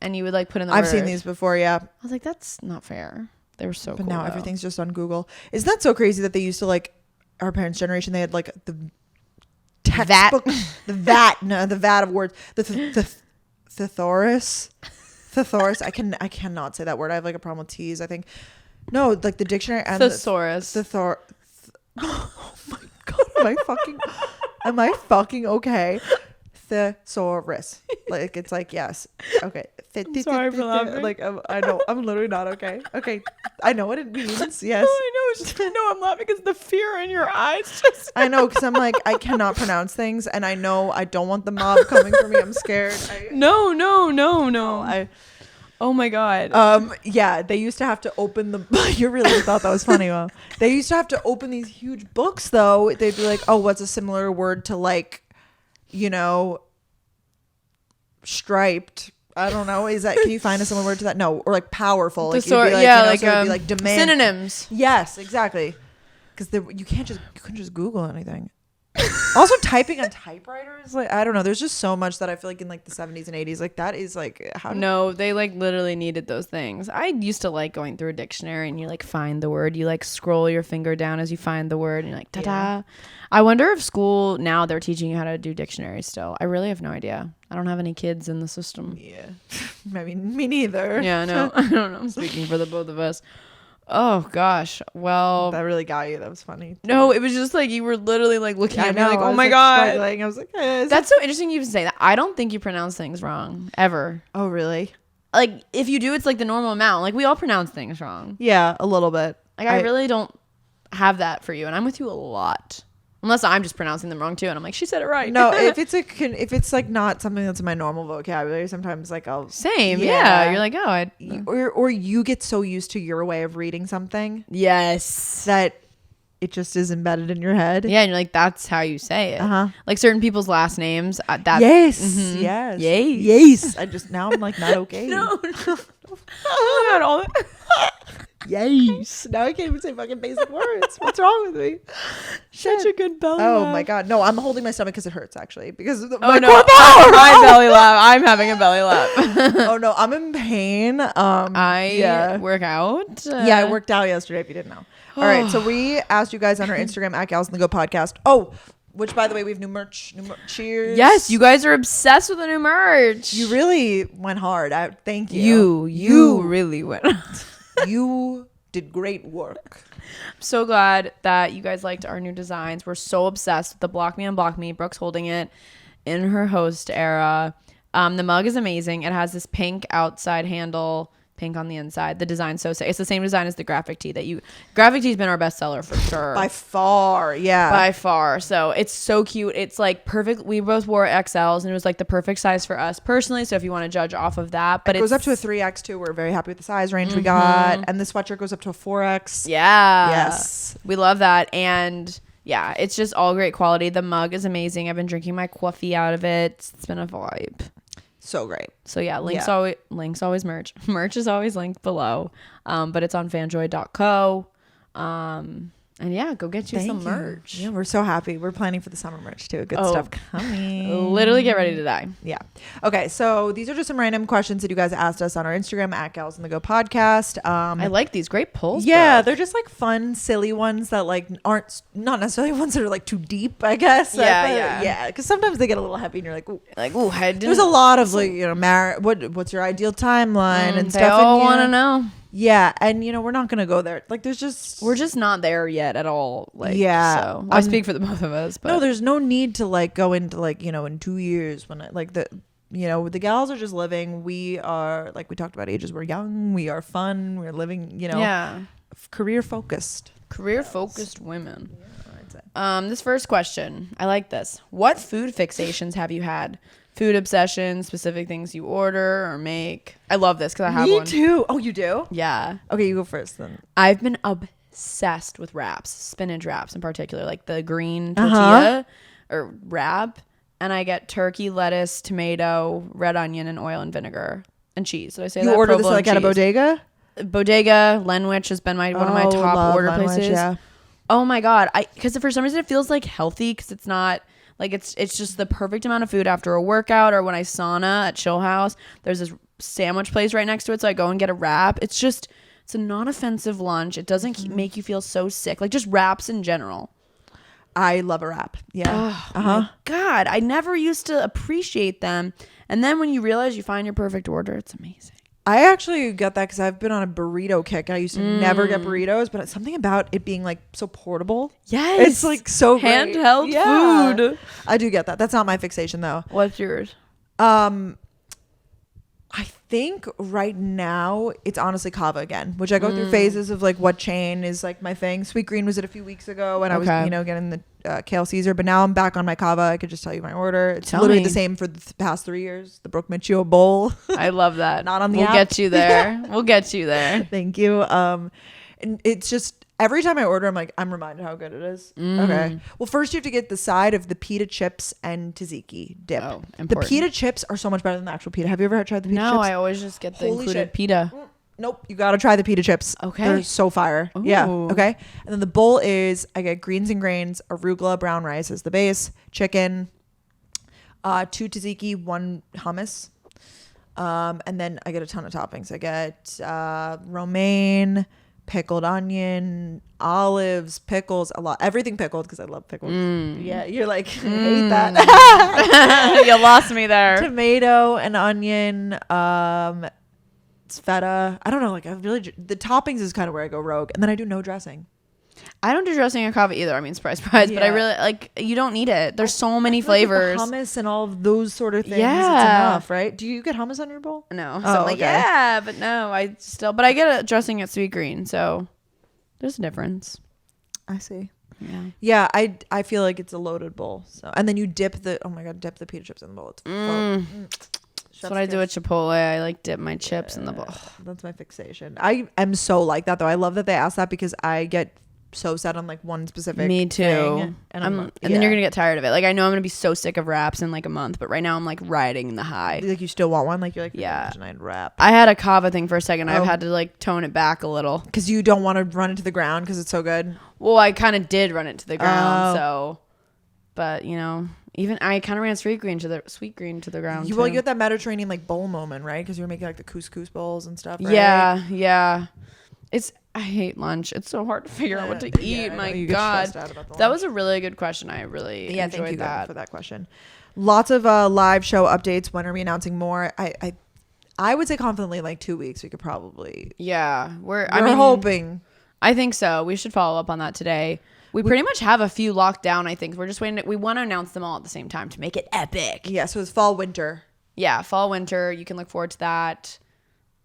and you would like put in the. I've seen these before. Yeah, I was like, that's not fair. They were so. But cool, now though. everything's just on Google. Isn't that so crazy that they used to like our parents' generation? They had like the textbook, the vat of words, the thesaurus. I cannot say that word. I have like a problem with T's. I think no, like the dictionary and thesaurus. Oh my god, am I fucking okay? Thesaurus. Like it's like yes. Okay. I'm sorry for laughing. Like I know I'm literally not okay. Okay. I know what it means. Yes. I know. It's just I'm laughing because the fear in your eyes. Just I know because I'm like I cannot pronounce things, and I know I don't want the mob coming for me. I'm scared. No. Oh my god. Yeah, they used to have to open the. You really thought that was funny, well. They used to have to open these huge books, though. They'd be like, "Oh, what's a similar word to like, striped?" I don't know. Is that? Can you find a similar word to that? No, or like powerful. Like, so it'd be like demand. Synonyms. Yes, exactly. Because you couldn't just Google anything. Also, typing on typewriters, like I don't know. There's just so much that I feel like in like the 70s and 80s, like that is like no, they like literally needed those things. I used to like going through a dictionary and you like find the word. You like scroll your finger down as you find the word and you're like ta-da. Yeah. I wonder if school now they're teaching you how to do dictionaries still. I really have no idea. I don't have any kids in the system. Yeah, I mean me neither. Yeah, no, I don't know. I'm speaking for the both of us. Oh gosh, well that really got you. That was funny. No, it was just like you were literally like looking at me like, oh my god. Struggling. I was like, that's so interesting you even say that. I don't think you pronounce things wrong ever. Oh really? Like if you do, it's like the normal amount. Like we all pronounce things wrong. Yeah, a little bit. Like I really don't have that for you, and I'm with you a lot. Unless I'm just pronouncing them wrong too, and I'm like, she said it right. No, if it's like not something that's in my normal vocabulary, sometimes like I'll same. Yeah, you're like, oh, or you get so used to your way of reading something, yes, that it just is embedded in your head. Yeah, and you're like, that's how you say it. Like certain people's last names. Yes. I just now I'm like not okay. No. Oh my god, all that. Yes. Now I can't even say fucking basic words. What's wrong with me? Such a good belly laugh. Oh my god. No, I'm holding my stomach because it hurts actually. Because of my belly laugh. I'm having a belly laugh. Oh no, I'm in pain. I work out. Yeah, I worked out yesterday if you didn't know. All right. So we asked you guys on our Instagram at Gals on the Go podcast. Oh, which by the way, we have new merch. Cheers. Yes, you guys are obsessed with the new merch. You really went hard. Thank you. You really went. You did great work. I'm so glad that you guys liked our new designs. We're so obsessed with the Block Me Unblock Me. Brooke's holding it in her host era. The mug is amazing. It has this pink outside handle, pink on the inside. The design's so sick. It's the same design as the graphic tee graphic tee's been our bestseller for sure. By far, yeah. By far. So it's so cute. It's like perfect. We both wore XLs and it was like the perfect size for us personally. So if you want to judge off of that, but it goes up to a 3X too. We're very happy with the size range we got. And the sweatshirt goes up to a 4X. Yeah. Yes. We love that. And yeah, it's just all great quality. The mug is amazing. I've been drinking my coffee out of it. It's been a vibe. So great. So yeah, links always merch is always linked below, but it's on fanjoy.co. And yeah, go get you some merch. Yeah, we're so happy. We're planning for the summer merch too. Good stuff coming. Literally get ready to die. Yeah. Okay, so these are just some random questions that you guys asked us on our Instagram at Gals on the Go podcast. I like these great polls. Yeah, they're just like fun, silly ones that like aren't not necessarily ones that are like too deep, I guess. Yeah. Because sometimes they get a little heavy, and you're like, ooh. There's a lot of like what's your ideal timeline and stuff. They all want to know. Yeah, and we're not gonna go there. Like, we're just not there yet at all. Like, yeah. So I speak for the both of us. But no, there's no need to like go into like in 2 years when the gals are just living. We are like we talked about ages. We're young. We are fun. We're living. Career focused. Career focused women. Yeah, this first question, I like this. What food fixations have you had? Food obsessions, specific things you order or make. I love this because I have one. Me too. Oh, you do? Yeah. Okay, you go first then. I've been obsessed with wraps, spinach wraps in particular, like the green tortilla or wrap. And I get turkey, lettuce, tomato, red onion, and oil and vinegar. and cheese. Did I say you that? order this Provolone like at a bodega? Bodega, Lenwich has been one of my top order Lenwich, places. Yeah. Oh my God. Because for some reason it feels like healthy because it's not like it's just the perfect amount of food after a workout or when I sauna at Chill House. There's this sandwich place right next to it. So I go and get a wrap. It's a non-offensive lunch. It doesn't make you feel so sick. Like just wraps in general. I love a wrap. Yeah. Oh my God. I never used to appreciate them. And then when you realize you find your perfect order, it's amazing. I actually got that because I've been on a burrito kick. I used to never get burritos, but it's something about it being like so portable. Yes. It's like so great. Handheld food. I do get that. That's not my fixation though. What's yours? I think right now it's honestly kava again, which I go through phases of like what chain is like my thing. Sweet Green was it a few weeks ago when I was, getting the kale Caesar, but now I'm back on my kava. I could just tell you my order. It's literally the same for the past 3 years. The Brooke Michio bowl. I love that. Not on the app. We'll get you there. We'll get you there. Thank you. And it's just every time I order, I'm reminded how good it is. Okay. Well, first you have to get the side of the pita chips and tzatziki dip. Oh, the pita chips are so much better than the actual pita. Have you ever tried the pita chips? No, I always just get the included pita. Nope. You got to try the pita chips. Okay. They're so fire. Ooh. Yeah. Okay. And then the bowl is, I get greens and grains, arugula, brown rice as the base, chicken, 2 tzatziki, 1 hummus. And then I get a ton of toppings. I get romaine, pickled onion, olives, pickles, a lot, everything pickled because I love pickles. Yeah, you're like, I hate that. You lost me there. Tomato and onion, it's feta. I don't know, like the toppings is kind of where I go rogue, and then I do no dressing. I don't do dressing in kava either. I mean, surprise, but I really you don't need it. There's so many flavors. Like hummus and all of those sort of things. Yeah. It's enough, right? Do you get hummus on your bowl? No. So I'm like, yeah, but no, but I get a dressing at Sweet Green. So there's a difference. I see. Yeah. I feel like it's a loaded bowl. So, and then you dip the pita chips in the bowl. It's That's what I do at Chipotle. I dip my chips in the bowl. That's my fixation. I am so like that though. I love that they ask that because I get so set on one specific me too thing, and then you're gonna get tired of it. I know I'm gonna be so sick of wraps in a month, but right now I'm riding the high. You still want one? You're yeah, wrap. I had a kava thing for a second. I've had to tone it back a little because you don't want to run it to the ground because it's so good. Well, I kind of did run it to the ground, but even I kind of ran sweet green to the ground. You had that Mediterranean bowl moment, right? Because you were making the couscous bowls and stuff, right? Yeah. I hate lunch. It's so hard to figure out what to eat. My God, that was a really good question. I really enjoyed thank you that for that question. Lots of live show updates. When are we announcing more? I would say confidently 2 weeks. We could probably. Yeah, we're hoping. I think so. We should follow up on that today. We pretty much have a few locked down. I think we're just waiting. We want to announce them all at the same time to make it epic. Yeah. So it's fall, winter. Yeah, fall, winter. You can look forward to that.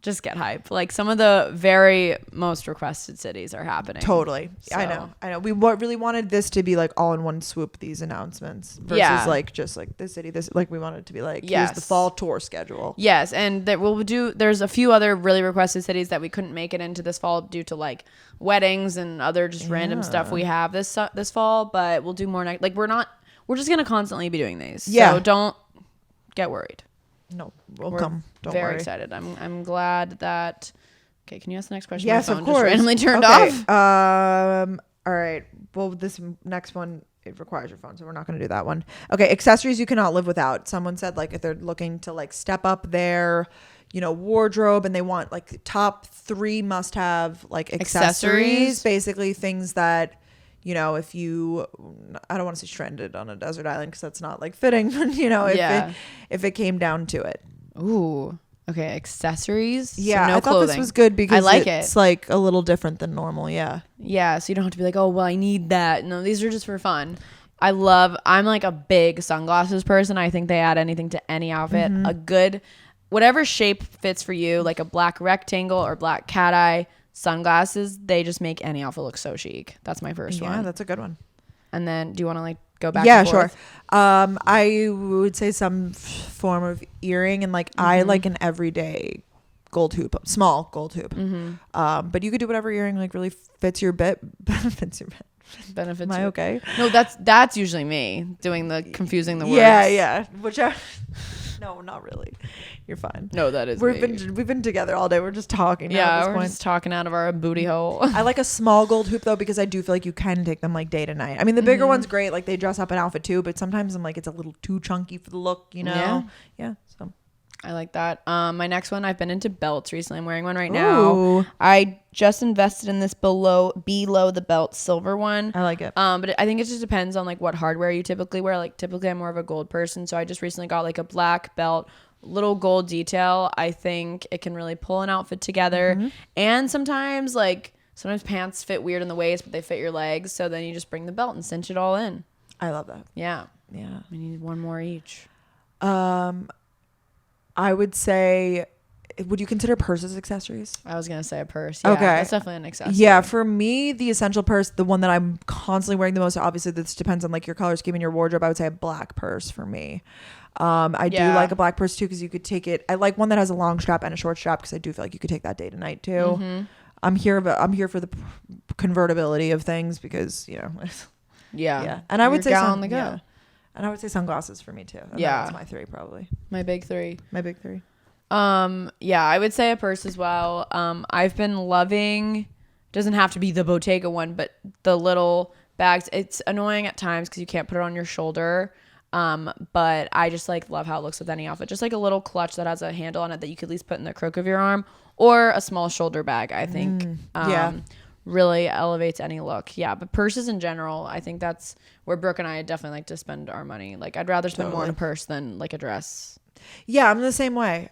Just get hype. Some of the very most requested cities are happening. Totally. So. I know. We really wanted this to be all in one swoop, these announcements, versus just this city, this, we wanted it to be here's the fall tour schedule. Yes. And there's a few other really requested cities that we couldn't make it into this fall due to weddings and other just random stuff we have this fall, but we'll do more next. We're just going to constantly be doing these. Yeah. So don't get worried. No, we'll come. Don't very worry. Excited. I'm glad that. Okay, can you ask the next question? Yes, My phone of course. Just randomly turned off. All right. Well, this next one it requires your phone, so we're not going to do that one. Okay, accessories you cannot live without. Someone said if they're looking to step up their wardrobe and they want top 3 must have accessories, basically things that. If you, I don't want to say stranded on a desert island because that's not fitting, but if it came down to it. Ooh, okay, accessories. Yeah, so no I thought clothing. This was good because I it's a little different than normal. Yeah. Yeah, so you don't have to be oh, well, I need that. No, these are just for fun. I'm a big sunglasses person. I think they add anything to any outfit. A good, whatever shape fits for you, a black rectangle or black cat eye. Sunglasses, they just make any outfit look so chic. That's my first one. Yeah, that's a good one. And then do you want to go back? Yeah, sure. I would say some form of earring and I an everyday gold hoop, small gold hoop. But you could do whatever earring really fits your bit. Benefits Am I okay? No, that's usually me doing the confusing the words. Yeah. Whichever. No, not really. You're fine. No, that is we've been together all day. We're just talking. Yeah, we're just talking out of our booty hole. I like a small gold hoop though, because I do feel like you can take them like day to night. I mean, the bigger one's great. Like they dress up an outfit too, but sometimes I'm like, it's a little too chunky for the look, you know? Yeah. So I like that. My next one, I've been into belts recently. I'm wearing one right now. I just invested in this below the belt silver one. I like it. But I think it just depends on like what hardware you typically wear. Like typically I'm more of a gold person, so I just recently got like a black belt, little gold detail. I think it can really pull an outfit together. And sometimes pants fit weird in the waist, but they fit your legs. So then you just bring the belt and cinch it all in. I love that. Yeah. Yeah. We need one more each. I would say, would you consider purses accessories? I was going to say a purse. Yeah, okay. That's definitely an accessory. Yeah. For me, the essential purse, the one that I'm constantly wearing the most, obviously this depends on like your color scheme in your wardrobe. I would say a black purse for me. I do like a black purse too, because you could take it. I like one that has a long strap and a short strap, because I do feel like you could take that day to night too. I'm here for the convertibility of things, because yeah. And I would say and I would say sunglasses for me too. And that's my three probably. My big three. Yeah, I would say a purse as well. I've been loving, doesn't have to be the Bottega one, but the little bags. It's annoying at times because you can't put it on your shoulder. But I just like love how it looks with any outfit. Just like a little clutch that has a handle on it that you could at least put in the crook of your arm, or a small shoulder bag, I think. Really elevates any look. Yeah, but purses in general, I think that's where Brooke and I definitely like to spend our money. Like I'd rather spend more on a purse than like a dress. Yeah, I'm the same way.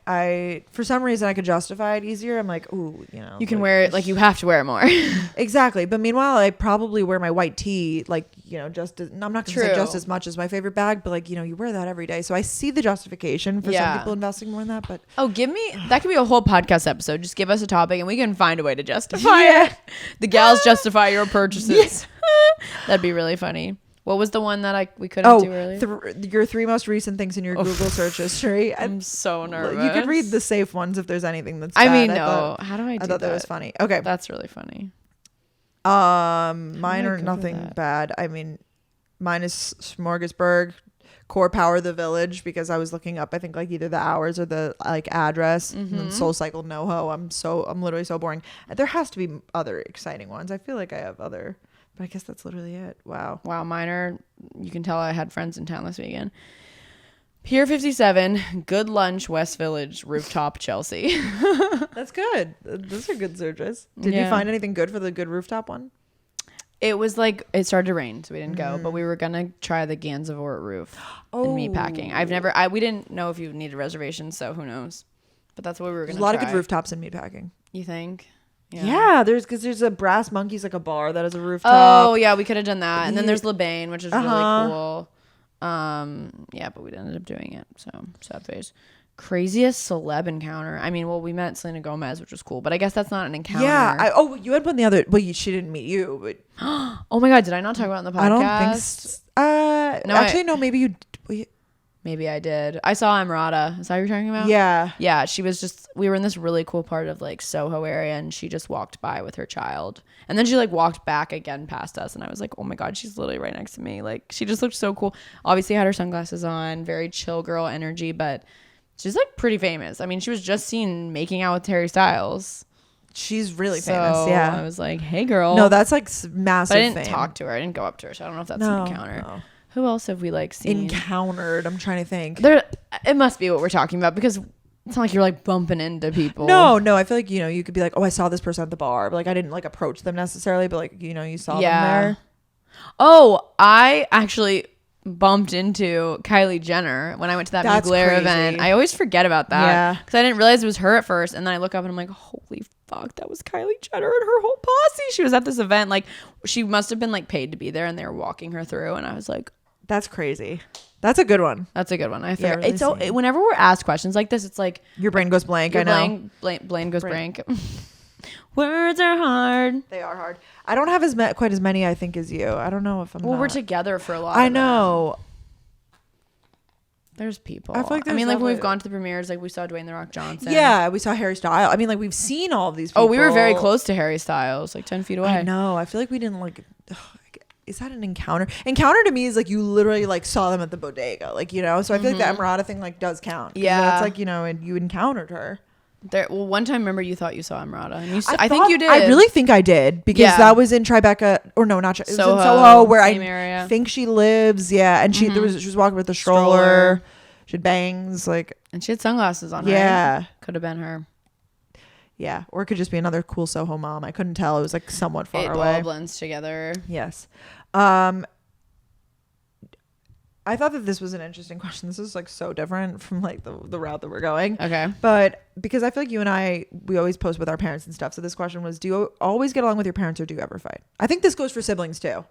For some reason I could justify it easier. I'm like, ooh, you can wear it, like you have to wear it more. Exactly. But meanwhile, I probably wear my white tee, like, just as, I'm not going to say just as much as my favorite bag, but like, you wear that every day. So I see the justification for some people investing more in that, but that could be a whole podcast episode. Just give us a topic and we can find a way to justify it. The gals justify your purchases. That'd be really funny. What was the one that we couldn't do earlier? Your three most recent things in your Google search history. I'm so nervous. You could read the safe ones if there's anything that's bad. I mean, no. How do I do that? I thought that was funny. Okay. That's really funny. Mine are nothing bad. I mean, mine is Smorgasburg, Core Power the Village, because I was looking up, I think, like either the hours or the like address. And then SoulCycle NoHo. I'm literally so boring. There has to be other exciting ones. I feel like I have other... But I guess that's literally it. Wow. Mine are, you can tell I had friends in town this weekend. Pier 57, Good Lunch, West Village, Rooftop, Chelsea. That's good. Those are good searches. Did you find anything good for the good rooftop one? It was like, it started to rain, so we didn't go. But we were going to try the Gansevoort roof and meatpacking. We didn't know if you needed reservations, so who knows. But that's what we were going to try. There's a lot of good rooftops in meatpacking. You think? Yeah, there's a Brass Monkeys, like a bar that has a rooftop. Oh yeah, we could have done that. And then there's LeBain, which is really cool. But we ended up doing it. So sad face. Craziest celeb encounter. I mean, we met Selena Gomez, which was cool, but I guess that's not an encounter. Yeah. You had one the other. Well, she didn't meet you, but oh my god, did I not talk about it on the podcast? I don't think. No, actually, no. Maybe you. Maybe I did. I saw Emrata. Is that what you're talking about? Yeah. Yeah. She was we were in this really cool part of like SoHo area, and she just walked by with her child. And then she like walked back again past us. And I was like, oh my God, she's literally right next to me. Like she just looked so cool. Obviously had her sunglasses on, very chill girl energy, but she's like pretty famous. I mean, she was just seen making out with Harry Styles. She's really famous. Yeah. I was like, hey girl. No, that's like massive. But I didn't talk to her. I didn't go up to her. So I don't know if that's an encounter. No. Who else have we like seen? Encountered. I'm trying to think. It must be what we're talking about, because it's not like you're like bumping into people. No. I feel like, you could be like, oh, I saw this person at the bar. But like, I didn't like approach them necessarily, but like, you saw them there. Oh, I actually bumped into Kylie Jenner when I went to that Mugler event. I always forget about that because I didn't realize it was her at first. And then I look up and I'm like, holy fuck, that was Kylie Jenner and her whole posse. She was at this event. Like she must have been like paid to be there, and they were walking her through. And I was like, that's crazy. That's a good one. That's a good one. I figure really it's whenever we're asked questions like this, it's like your brain goes blank. I know. Brain goes blank. Words are hard. They are hard. I don't have quite as many, I think, as you. I don't know if I'm. Well, we're together for a lot. I know. There's people. I mean, like when we've gone to the premieres, like we saw Dwayne The Rock Johnson. Yeah, we saw Harry Styles. I mean, like we've seen all of these people. Oh, we were very close to Harry Styles, like 10 feet away. I know. I feel like we didn't like. is that an encounter? Encounter to me is like you literally like saw them at the bodega, like, you know. So I feel like the Emirata thing like does count. Yeah, that's like, you know, and you encountered her. Well, one time, remember, you thought you saw Emirata, and I think you did. I really think I did, because that was in Tribeca, or no, not It was in Soho, where I think she lives. Yeah, and she was walking with a stroller. She had bangs, like, and she had sunglasses on. Yeah, right? Could have been her. Yeah, or it could just be another cool Soho mom. I couldn't tell. It was like somewhat far away. It all blends together. Yes. I thought that this was an interesting question. This is like so different from like the route that we're going. Okay. But because I feel like you and we always post with our parents and stuff. So this question was, do you always get along with your parents, or do you ever fight? I think this goes for siblings too.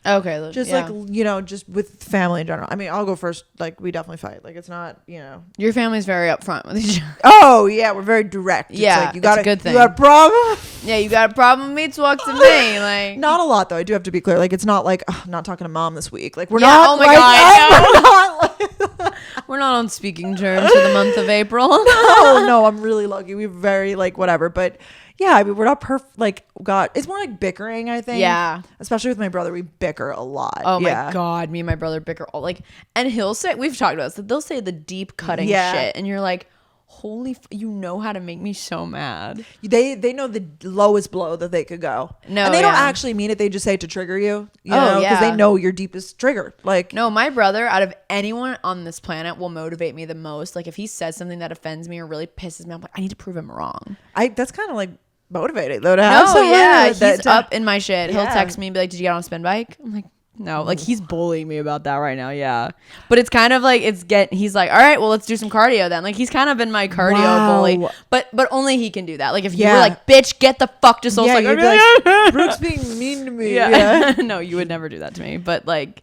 Okay. Just like, you know, just with family in general. I mean, I'll go first. Like, we definitely fight. Like, it's not, you know. Your family's very upfront with each other. Oh, yeah. We're very direct. Yeah. It's like, a good thing. You got a problem? Yeah, you got a problem with me? Talk to me. Like, not a lot, though. I do have to be clear. Like, it's not like, I'm not talking to mom this week. Like, we're not. Oh, my God. We're not on speaking terms for the month of April. No, I'm really lucky. We're very, like, whatever. But yeah, I mean, we're not perfect. Like, God, it's more like bickering, I think. Yeah. Especially with my brother, we bicker a lot. Oh my God, me and my brother bicker all and he'll say, we've talked about this, that they'll say the deep cutting shit, and you're like, holy, you know how to make me so mad. They know the lowest blow that they could go. No, and they don't actually mean it. They just say it to trigger you. You know, because they know your deepest trigger. Like, no, my brother, out of anyone on this planet, will motivate me the most. Like, if he says something that offends me or really pisses me off, I need to prove him wrong. That's kind of like motivating though to have someone. Yeah, he's up in my shit. He'll text me and be like, "Did you get on a spin bike?" I'm like, no. Like, he's bullying me about that right now. Yeah, but it's kind of like he's like, all right, well, let's do some cardio then. Like, he's kind of been my cardio bully, but only he can do that. Like, if you were like, bitch, get the fuck to Soul Cycle, like, Brooke's being mean to me. Yeah. No, you would never do that to me, but like,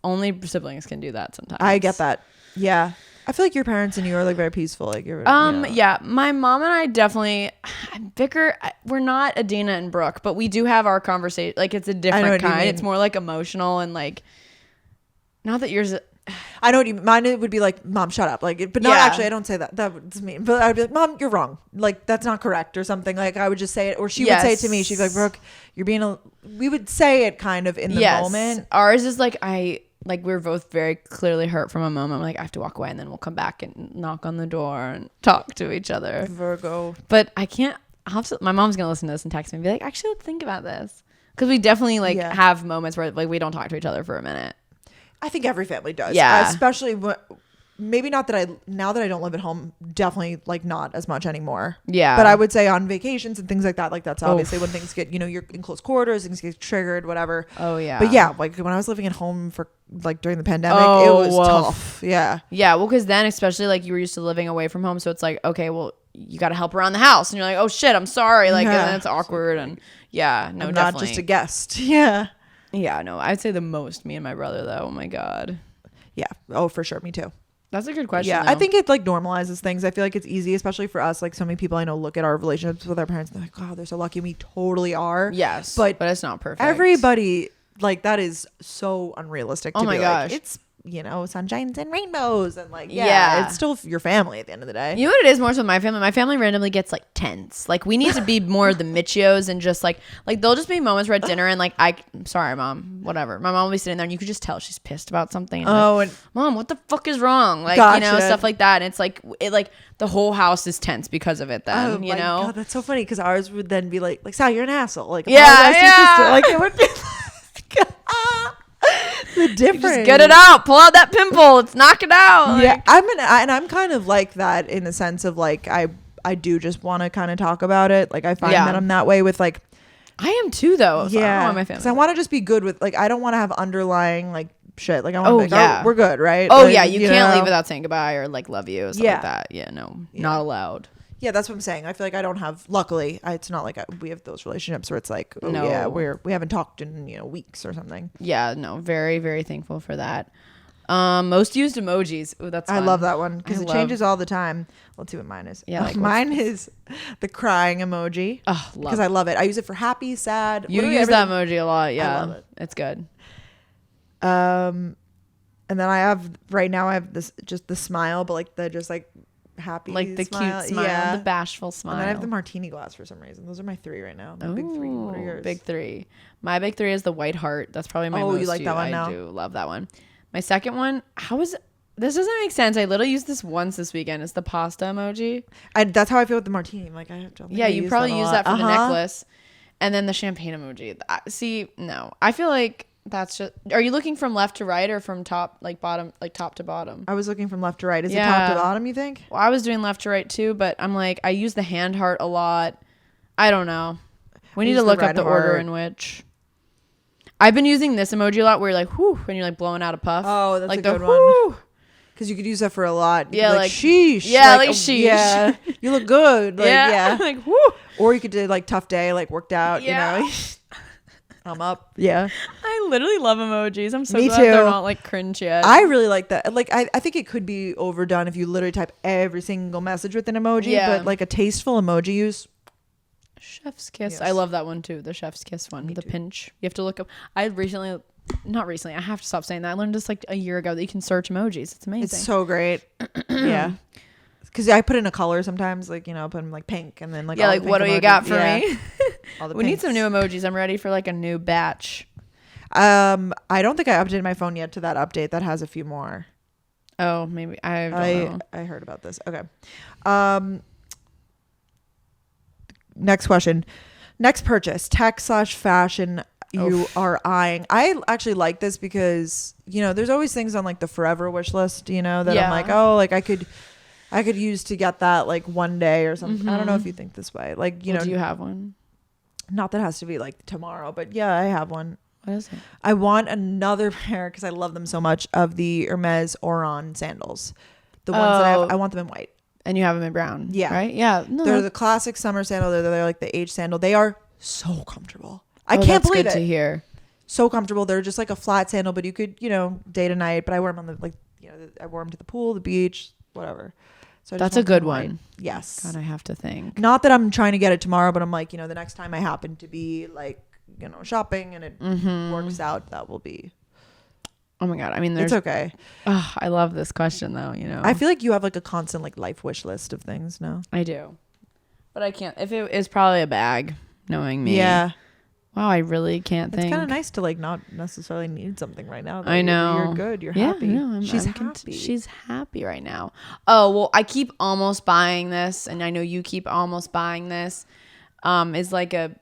only siblings can do that sometimes. I get that. Yeah. I feel like your parents and you are like very peaceful. Like, you're, yeah, my mom and I definitely bicker. We're not Adina and Brooke, but we do have our conversation. Like, it's a different kind. It's more like emotional and like, not that yours. I know what you mean. Mine, it would be like, Mom, shut up. Like, but not actually. I don't say that. That's mean. But I'd be like, Mom, you're wrong. Like, that's not correct or something. Like, I would just say it, or she would say it to me. She'd be like, Brooke, you're being we would say it kind of in the moment. Ours is like, we're both very clearly hurt from a moment. Like, I have to walk away, and then we'll come back and knock on the door and talk to each other. Virgo. But I can't. My mom's gonna listen to this and text me and be like, actually, let's think about this, because we definitely have moments where like we don't talk to each other for a minute. I think every family does. Yeah. Especially maybe not that now that I don't live at home, definitely like not as much anymore. Yeah. But I would say on vacations and things like that, like that's obviously when things get, you know, you're in close quarters, things get triggered, whatever. Oh yeah. But yeah, like when I was living at home for like during the pandemic, it was tough. Yeah. Yeah. Well, because then especially like you were used to living away from home. So it's like, okay, well, you got to help around the house. And you're like, oh shit, I'm sorry. Like, and then it's awkward. And yeah, no, I'm definitely. not just a guest. Yeah. Yeah, no, I'd say the most me and my brother though. Oh my God. Yeah. Oh, for sure. Me too. That's a good question. Yeah, though. I think it like normalizes things. I feel like it's easy, especially for us. Like, so many people I know look at our relationships with our parents and they're like, "Oh, they're so lucky." We totally are. Yes, but it's not perfect. Everybody, like, that is so unrealistic. Oh my gosh, like, it's, you know, sunshines and rainbows and like it's still your family at the end of the day. You know what it is more so with my family? My family randomly gets like tense. Like, we need to be more the Michios and just like there'll just be moments where at dinner and like I'm sorry, Mom, whatever. My mom will be sitting there and you could just tell she's pissed about something. And and Mom, what the fuck is wrong? Like, you know, stuff like that. And it's like the whole house is tense because of it. Then you know, God, that's so funny because ours would then be like Sal, you're an asshole. Like, yeah. Like, it would be the difference. Just get it out. Pull out that pimple. Let's knock it out. Yeah, I'm kind of like that in the sense of like I do just want to kind of talk about it. Like, I find that I'm that way with like. I am too though. So yeah, my family. So I want to just be good with like, I don't want to have underlying like shit. Like, I want to be like, we're good, right? Oh like, yeah, you can't leave without saying goodbye or like love you or something like that. Yeah, no, not allowed. Yeah, that's what I'm saying. I feel like I don't have. Luckily, it's not like we have those relationships where it's like, we haven't talked in weeks or something. Yeah, no, very very thankful for that. Most used emojis. Oh, that's fun. I love that one because it changes all the time. Let's see what mine is. Yeah, mine is the crying emoji. Oh, because I love it. I use it for happy, sad. You use that emoji a lot. Yeah, I love it. It's good. And then I have this just the smile, but like the just like happy, like the smile. cute smile, the bashful smile. And then I have the martini glass for some reason. Those are my 3 right now. My big 3. What are yours? Big 3. My big 3 is the white heart. That's probably my most. You like that one now? I do love that one. My second one, this doesn't make sense. I literally used this once this weekend. It's the pasta emoji. That's how I feel with the martini. Like I don't. Yeah, you probably use that for the necklace, and then the champagne emoji. See, no, I feel like that's just. Are you looking from left to right or from top, like bottom, like top to bottom? I was looking from left to right. Is it top to bottom? You think? Well, I was doing left to right too, but I'm like I use the hand heart a lot. I don't know. We need to look up the order in which. I've been using this emoji a lot, where you're like, whoo, when you're like blowing out a puff. Oh, that's like a good one. Because you could use that for a lot. Yeah, like sheesh. Yeah, like sheesh. Yeah, you look good. Like, yeah. Like whoo. Or you could do like tough day, like worked out. Yeah. You know, I'm up. Yeah. I literally love emojis. I'm so Me glad too. they're not like cringe yet. I really like that. Like I think it could be overdone if you literally type every single message with an emoji. Yeah. But like a tasteful emoji use. Chef's kiss. Yes. I love that one too. The chef's kiss one. The pinch. You have to look up. I have to stop saying that. I learned this like a year ago that you can search emojis. It's amazing. It's so great. Yeah. Because I put in a color sometimes, like, you know, put in like pink and then like, yeah, like what do you got for me? We need some new emojis. I'm ready for like a new batch. I don't think I updated my phone yet to that update that has a few more. Oh, maybe I don't know. I heard about this. Okay. Next question. Next purchase, tech/fashion you are eyeing. I actually like this because, you know, there's always things on like the forever wish list, you know, that I'm like, oh, like I could use to get that like one day or something. Mm-hmm. I don't know if you think this way. Like, you know, do you have one? Not that it has to be like tomorrow, but yeah, I have one. What is it? I want another pair because I love them so much of the Hermes Oron sandals. The ones that I want them in white. And you have them in brown. Yeah. Right? Yeah. No, they're the classic summer sandal. They're like the age sandal. They are so comfortable. I can't believe good it. To hear. So comfortable. They're just like a flat sandal, but you could, you know, day to night. But I wear them on the, like, you know, I wore them to the pool, the beach, whatever. So that's a good one. Yes. God, I have to think. Not that I'm trying to get it tomorrow, but I'm like, you know, the next time I happen to be like, you know, shopping and it works out, that will be. Oh my God. I mean, it's okay. Oh, I love this question though, you know. I feel like you have like a constant like life wish list of things now. I do. But I can't. If it is probably a bag, knowing me. Yeah. Wow, I really can't think. It's kind of nice to like not necessarily need something right now. I know. You're good. You're happy. No, She's happy. She's happy right now. Oh, well, I keep almost buying this, and I know you keep almost buying this. Is like a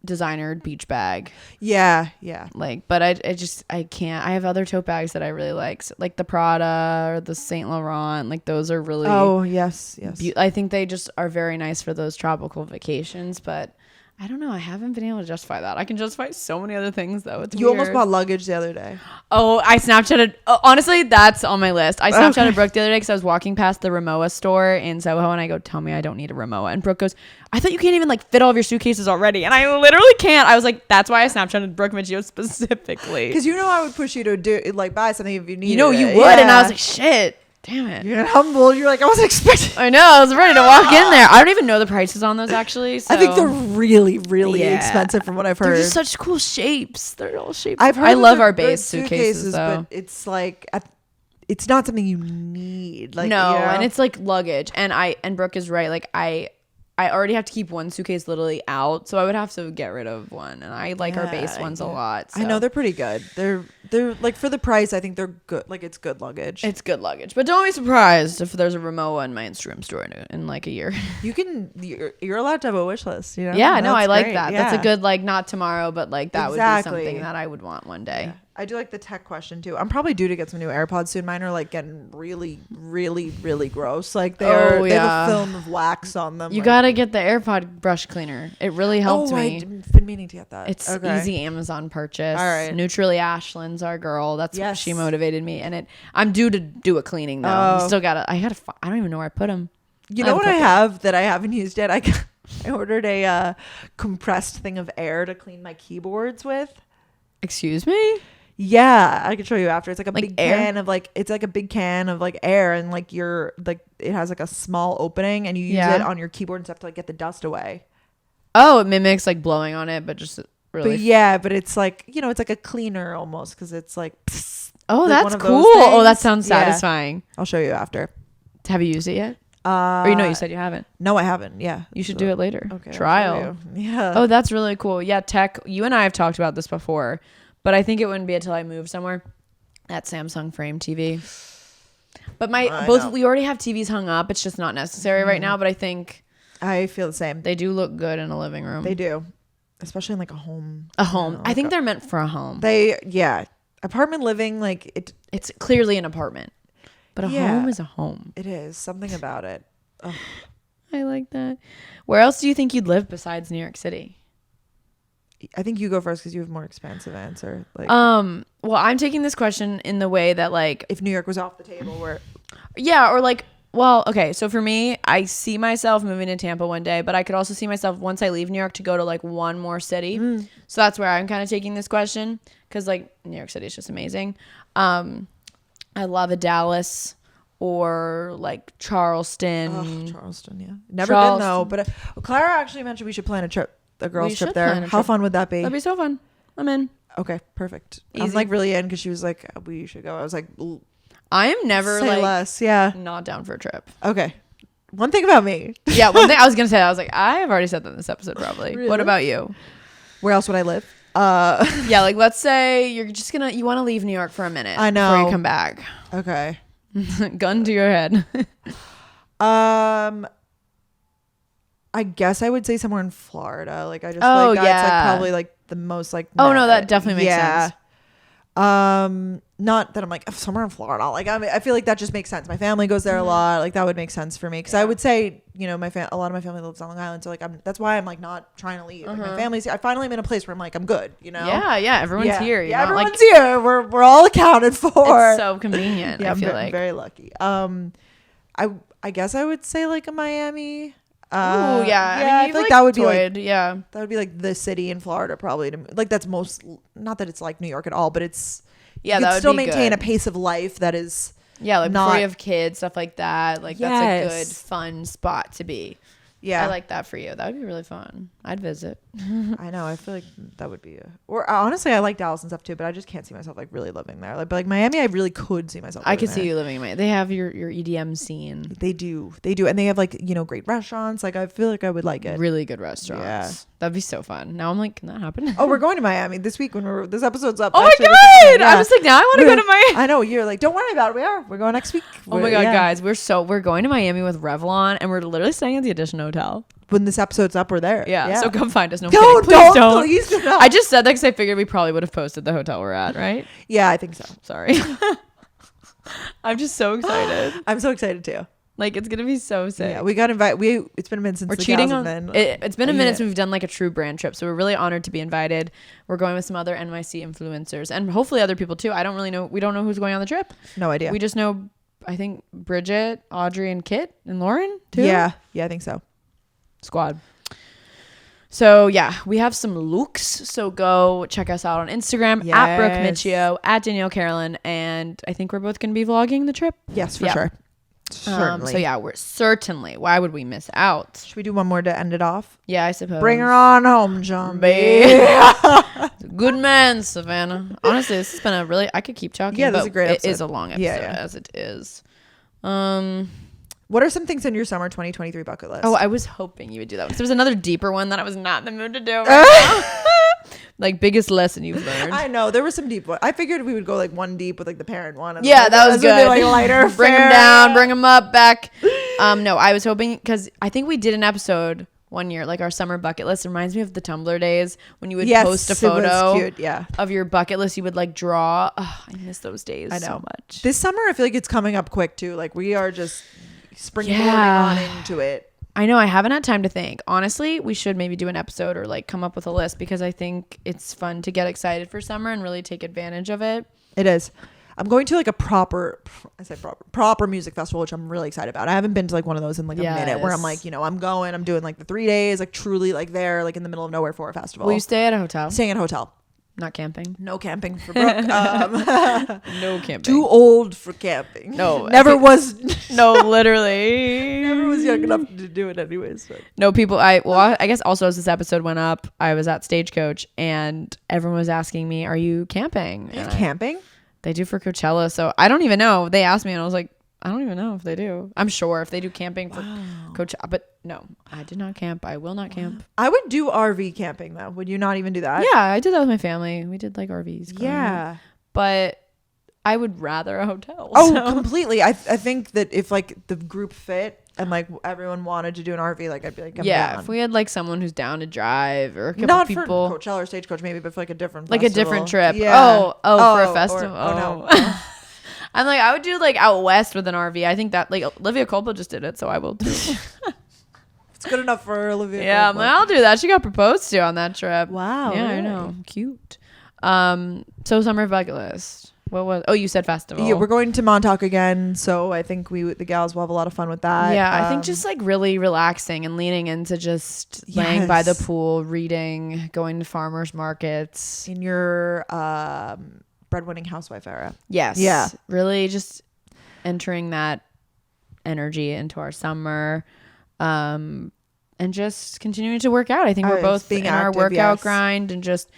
designer beach bag. Yeah. Like, but I can't. I have other tote bags that I really like the Prada or the Saint Laurent. Like those are really. Oh yes. I think they just are very nice for those tropical vacations, but. I don't know. I haven't been able to justify that. I can justify so many other things though. It's you weird. Almost bought luggage the other day. Oh, I Snapchatted. Honestly, that's on my list. I Snapchatted Brooke the other day because I was walking past the Rimowa store in Soho and I go, tell me I don't need a Rimowa. And Brooke goes, I thought you can't even like fit all of your suitcases already. And I literally can't. I was like, that's why I Snapchatted Brooke Miccio specifically. Because you know I would push you to do like buy something if you needed it. You know you would. Yeah. And I was like, shit. Damn it. You're humble. You're like, I wasn't expecting. I know. I was ready to walk in there. I don't even know the prices on those actually. So. I think they're really, really expensive from what I've heard. They're just such cool shapes. They're all shapes. I've heard I love our base suitcases but it's like, it's not something you need. Like, no, you know? and it's like luggage. And Brooke is right. Like I already have to keep one suitcase literally out, so I would have to get rid of one. And I like our base ones a lot. So. I know they're pretty good. They're like for the price. I think they're good. Like it's good luggage. It's good luggage, but don't be surprised if there's a Rimowa in my Instagram store in like a year. You're allowed to have a wish list. You know? Yeah, no, I like great. that. Yeah. That's a good like not tomorrow, but like that would be something that I would want one day. Yeah. I do like the tech question too. I'm probably due to get some new AirPods soon. Mine are like getting really, really, really gross. Like they have a film of wax on them. You gotta get the AirPod brush cleaner. It really helped me. I've been meaning to get that. It's easy Amazon purchase. All right. Neutrally Ashland's our girl. That's she motivated me, and I'm due to do a cleaning though. I don't even know where I put them. You know what I have that I haven't used yet? I ordered a compressed thing of air to clean my keyboards with. Excuse me? Yeah, I can show you after. It's like a like big air? can of like it's like a big can of like air, and like it has like a small opening, and you use it on your keyboard and stuff to like get the dust away. Oh, it mimics like blowing on it, but just really. But it's like, you know, it's like a cleaner almost because it's like. Oh, like that's cool. Oh, that sounds satisfying. I'll show you after. Have you used it yet? Or you said you haven't. No, I haven't. Yeah. You should do it later. Okay. Trial. Yeah. Oh, that's really cool. Yeah, tech. You and I have talked about this before, but I think it wouldn't be until I move somewhere. That Samsung frame TV. But we already have TVs hung up. It's just not necessary right now, but I think I feel the same. They do look good in a living room. They do. Especially in like a home. I think they're meant for a home. Apartment living, like it's clearly an apartment. But a home is a home. It is. Something about it. Ugh. I like that. Where else do you think you'd live besides New York City? I think you go first because you have a more expansive answer. Well, I'm taking this question in the way that like if New York was off the table, okay. So for me, I see myself moving to Tampa one day, but I could also see myself once I leave New York to go to like one more city. So that's where I'm kind of taking this question because like New York City is just amazing. I love a Dallas or like Charleston. Oh, Charleston, yeah. Never been though, but Clara actually mentioned we should plan a girls trip there. How fun would that be? That'd be so fun. I'm in. Okay, perfect. Easy. I'm like really in because she was like, we should go. I was like, I am never less. Yeah. Not down for a trip. Okay. One thing about me. Yeah, one thing I was going to say, I was like, I have already said that in this episode probably. Really? What about you? Where else would I live? Yeah, like let's say you want to leave New York for a minute. I know. Before you come back. Okay. Gun to your head. I guess I would say somewhere in Florida. Like I just that's like probably like the most like no, that definitely makes sense. Not that I'm like somewhere in Florida. Like I feel like that just makes sense. My family goes there a lot. Like that would make sense for me because I would say a lot of my family lives on Long Island, so like that's why I'm like not trying to leave. Like my family's. I finally am in a place where I'm like I'm good. Yeah. Everyone's here. Yeah, everyone's here. We're all accounted for. It's so convenient. I feel like very lucky. I guess I would say like a Miami. Oh I feel like that would be like that would be like the city in Florida probably like that's most not that it's like New York at all, but it's you could still maintain a pace of life that is like before you have kids, stuff like that. Like that's a good fun spot to be. Yeah, I like that for you. That would be really fun. I'd visit. I know. I feel like that would be or honestly, I like Dallas and stuff too, but I just can't see myself like really living there. Like, but like Miami, I really could see myself. I could see you living in Miami. They have your EDM scene. They do, and they have like great restaurants. Like I feel like I would like it. Really good restaurants. Yeah, that'd be so fun. Now I'm like, can that happen? Oh, we're going to Miami this week when this episode's up. Oh my god! I'm just like, now I want to go to Miami. I know you're like, don't worry about it. We're going next week. Oh my god, guys, we're going to Miami with Revlon, and we're literally staying at the Edition Hotel. When this episode's up, we're there. Yeah. So come find us. No, don't. Please do not. I just said that because I figured we probably would have posted the hotel we're at, right? Yeah, I think so. Sorry. I'm just so excited. I'm so excited too. Like it's gonna be so sick. Yeah, we got invited. It's been a minute since we're cheating on. It's been a minute since we've done like a true brand trip, so we're really honored to be invited. We're going with some other NYC influencers and hopefully other people too. I don't really know. We don't know who's going on the trip. No idea. We just know. I think Bridget, Audrey, and Kit and Lauren too. Yeah, I think so. Squad. So yeah, we have some looks. So go check us out on Instagram at Brooke Michio, at Danielle Carolyn, and I think we're both gonna be vlogging the trip. Yes, for sure. Certainly. So yeah, we're certainly. Why would we miss out? Should we do one more to end it off? Yeah, I suppose. Bring her on home, John. Good man, Savannah. Honestly, this has been a really. I could keep talking. Yeah, this is a great episode. It is a long episode as it is. What are some things in your summer 2023 bucket list? Oh, I was hoping you would do that. There was another deeper one that I was not in the mood to do right now. Like biggest lesson you've learned. I know there was some deep one. I figured we would go like one deep with like the parent one. And yeah, that was good. Be, like lighter. Bring them down, bring them up, back. No, I was hoping because I think we did an episode one year, like our summer bucket list. It reminds me of the Tumblr days when you would post a photo of your bucket list. You would like draw. Oh, I miss those days so much. This summer, I feel like it's coming up quick too. Like we are just springboarding on into it. I know I haven't had time to think. Honestly, we should maybe do an episode or like come up with a list because I think it's fun to get excited for summer and really take advantage of it. It is. I'm going to like a proper music festival, which I'm really excited about. I haven't been to like one of those in like a minute where I'm like, I'm doing like the 3 days, like truly like there, like in the middle of nowhere for a festival. Will you stay at a hotel? Staying at a hotel. Not camping. No camping for Brooke. No camping. Too old for camping. No. Never was. No, literally. Never was young enough to do it anyways. But. No, people. I guess also as this episode went up, I was at Stagecoach and everyone was asking me, "Are you camping?" Camping? They do for Coachella, so I don't even know. They asked me and I was like, I don't even know if they do. I'm sure if they do camping for Coachella, but no, I did not camp. I will not camp. I would do RV camping though. Would you not even do that? Yeah, I did that with my family. We did like RVs. Yeah. But I would rather a hotel. Oh, so. Completely. I think that if like the group fit and like everyone wanted to do an RV, like I'd be like, I'm down. If we had like someone who's down to drive or a couple not people. For Coachella or Stagecoach maybe, but for like a different like festival. a different trip. Yeah. For a festival. No. I'm like, I would do like out west with an RV. I think that like Olivia Culpo just did it, so I will too. It's good enough for Olivia. Yeah, I'm like, I'll do that. She got proposed to on that trip. Wow. Yeah, really? I know. Cute. So summer bucket list. What was? Oh, you said festival. Yeah, we're going to Montauk again, so I think the gals will have a lot of fun with that. Yeah, I think just like really relaxing and leaning into just laying by the pool, reading, going to farmers markets in your breadwinning housewife era. Yes. Yeah. Really just entering that energy into our summer, and just continuing to work out. I think we're both being in our workout grind and just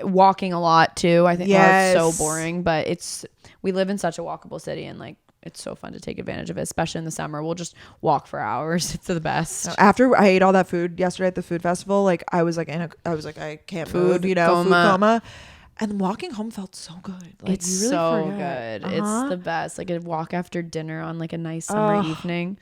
walking a lot too. I think it's so boring, but we live in such a walkable city and like it's so fun to take advantage of it, especially in the summer. We'll just walk for hours. It's the best. After I ate all that food yesterday at the food festival, like I was like I can't move, food coma. And walking home felt so good. Like, it's really so good. It's the best. Like a walk after dinner on like a nice summer evening.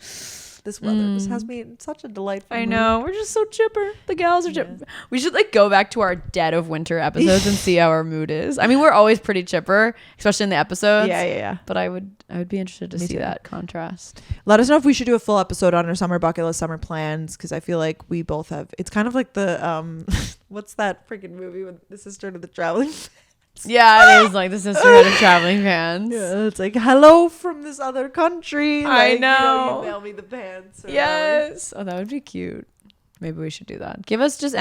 This weather just has me in such a delightful mood. know. We're just so chipper. The gals are chipper. We should like go back to our dead of winter episodes and see how our mood is. I mean, we're always pretty chipper, especially in the episodes. Yeah. But I would be interested to see that contrast. Let us know if we should do a full episode on our summer bucket list, summer plans, because I feel like we both have. It's kind of like the what's that freaking movie with the sister to the traveling? Yeah, it is like the sisterhood of traveling pants. Yeah, it's like hello from this other country. I like, know. You mail me the pants. Yes. Oh, that would be cute. Maybe we should do that. Give us just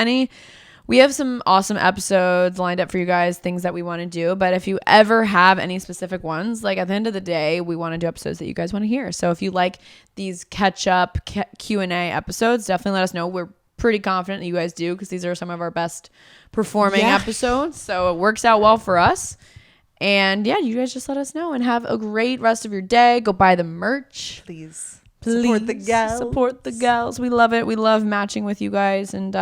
we have some awesome episodes lined up for you guys, things that we want to do. But if you ever have any specific ones, like at the end of the day, we want to do episodes that you guys want to hear. So if you like these catch up Q&A episodes, definitely let us know. We're pretty confident that you guys do because these are some of our best performing episodes, so it works out well for us. And yeah, you guys just let us know and have a great rest of your day. Go buy the merch, please support the gals. We love it. We love matching with you guys. And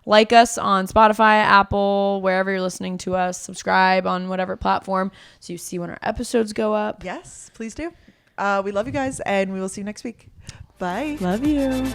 like us on Spotify, Apple, wherever you're listening to us. Subscribe on whatever platform so you see when our episodes go up. Yes, please do. We love you guys and we will see you next week. Bye. Love you.